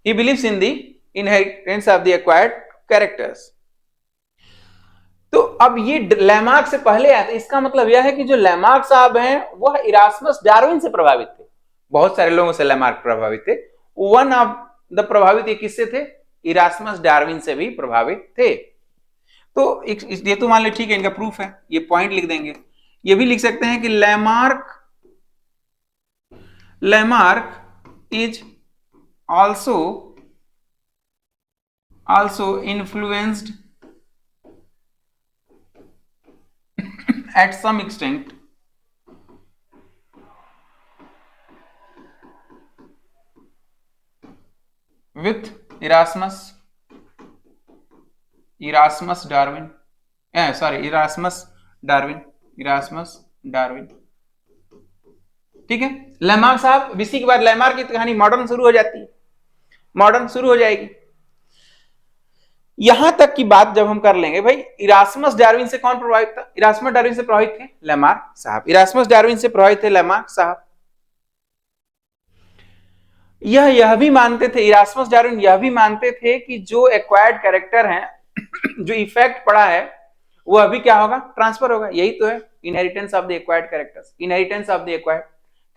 Speaker 1: He believes in the inheritance of the acquired characters. तो अब ये Lamarck से पहले आते, इसका मतलब यह है कि जो लैमार्क साहब हैं वह इरास्मस डार्विन से प्रभावित थे, बहुत सारे लोगों से लैमार्क प्रभावित थे, वन ऑफ द प्रभावित ये किससे थे, इरास्मस डार्विन से भी प्रभावित थे। तो ये तो मान लो ठीक है, इनका प्रूफ है, ये पॉइंट लिख देंगे। ये भी लिख सकते हैं कि Lamarck is also influenced at some extent with Erasmus Darwin, ठीक है। लैमार्क साहब, इसी के बाद लैमार्क की कहानी मॉडर्न शुरू हो जाती है, मॉडर्न शुरू हो जाएगी। यहां तक की बात जब हम कर लेंगे, भाई इरास्मस डार्विन से कौन प्रभावित था, इरास्मस डार्विन से प्रभावित थे लैमार्क साहब, इरास्मस डार्विन से प्रभावित थे लैमार्क साहब। यह भी मानते थे, इरास्मस डार्विन यह भी मानते थे कि जो एक्वायर्ड कैरेक्टर है, जो इफेक्ट पड़ा है, वो अभी क्या होगा, ट्रांसफर होगा। यही तो है inheritance of the acquired characters, inheritance of the acquired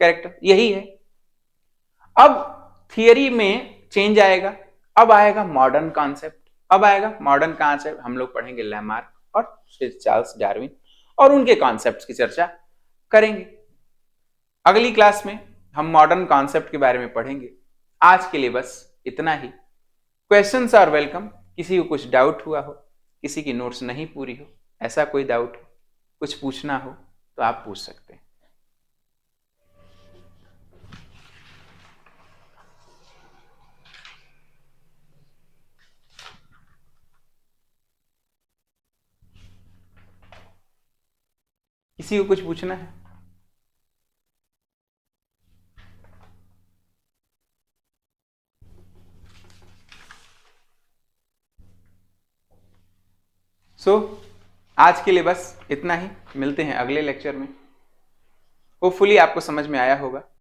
Speaker 1: character, यही है। अब थियरी में चेंज आएगा, अब आएगा मॉडर्न कॉन्सेप्ट, अब आएगा मॉडर्न कॉन्सेप्ट, हम लोग पढ़ेंगे लैमार्क और फिर चार्ल्स डार्विन और उनके कॉन्सेप्ट्स की चर्चा करेंगे। अगली क्लास में हम मॉडर्न कॉन्सेप्ट के बारे में पढ़ेंगे। आज के लिए बस इतना ही। Questions are welcome. किसी को कुछ डाउट हुआ हो, किसी की नोट्स नहीं पूरी हो, ऐसा कोई डाउट हो, कुछ पूछना हो तो आप पूछ सकते हैं। किसी को कुछ पूछना है? आज के लिए बस इतना ही। मिलते हैं अगले लेक्चर में। होपफुली आपको समझ में आया होगा।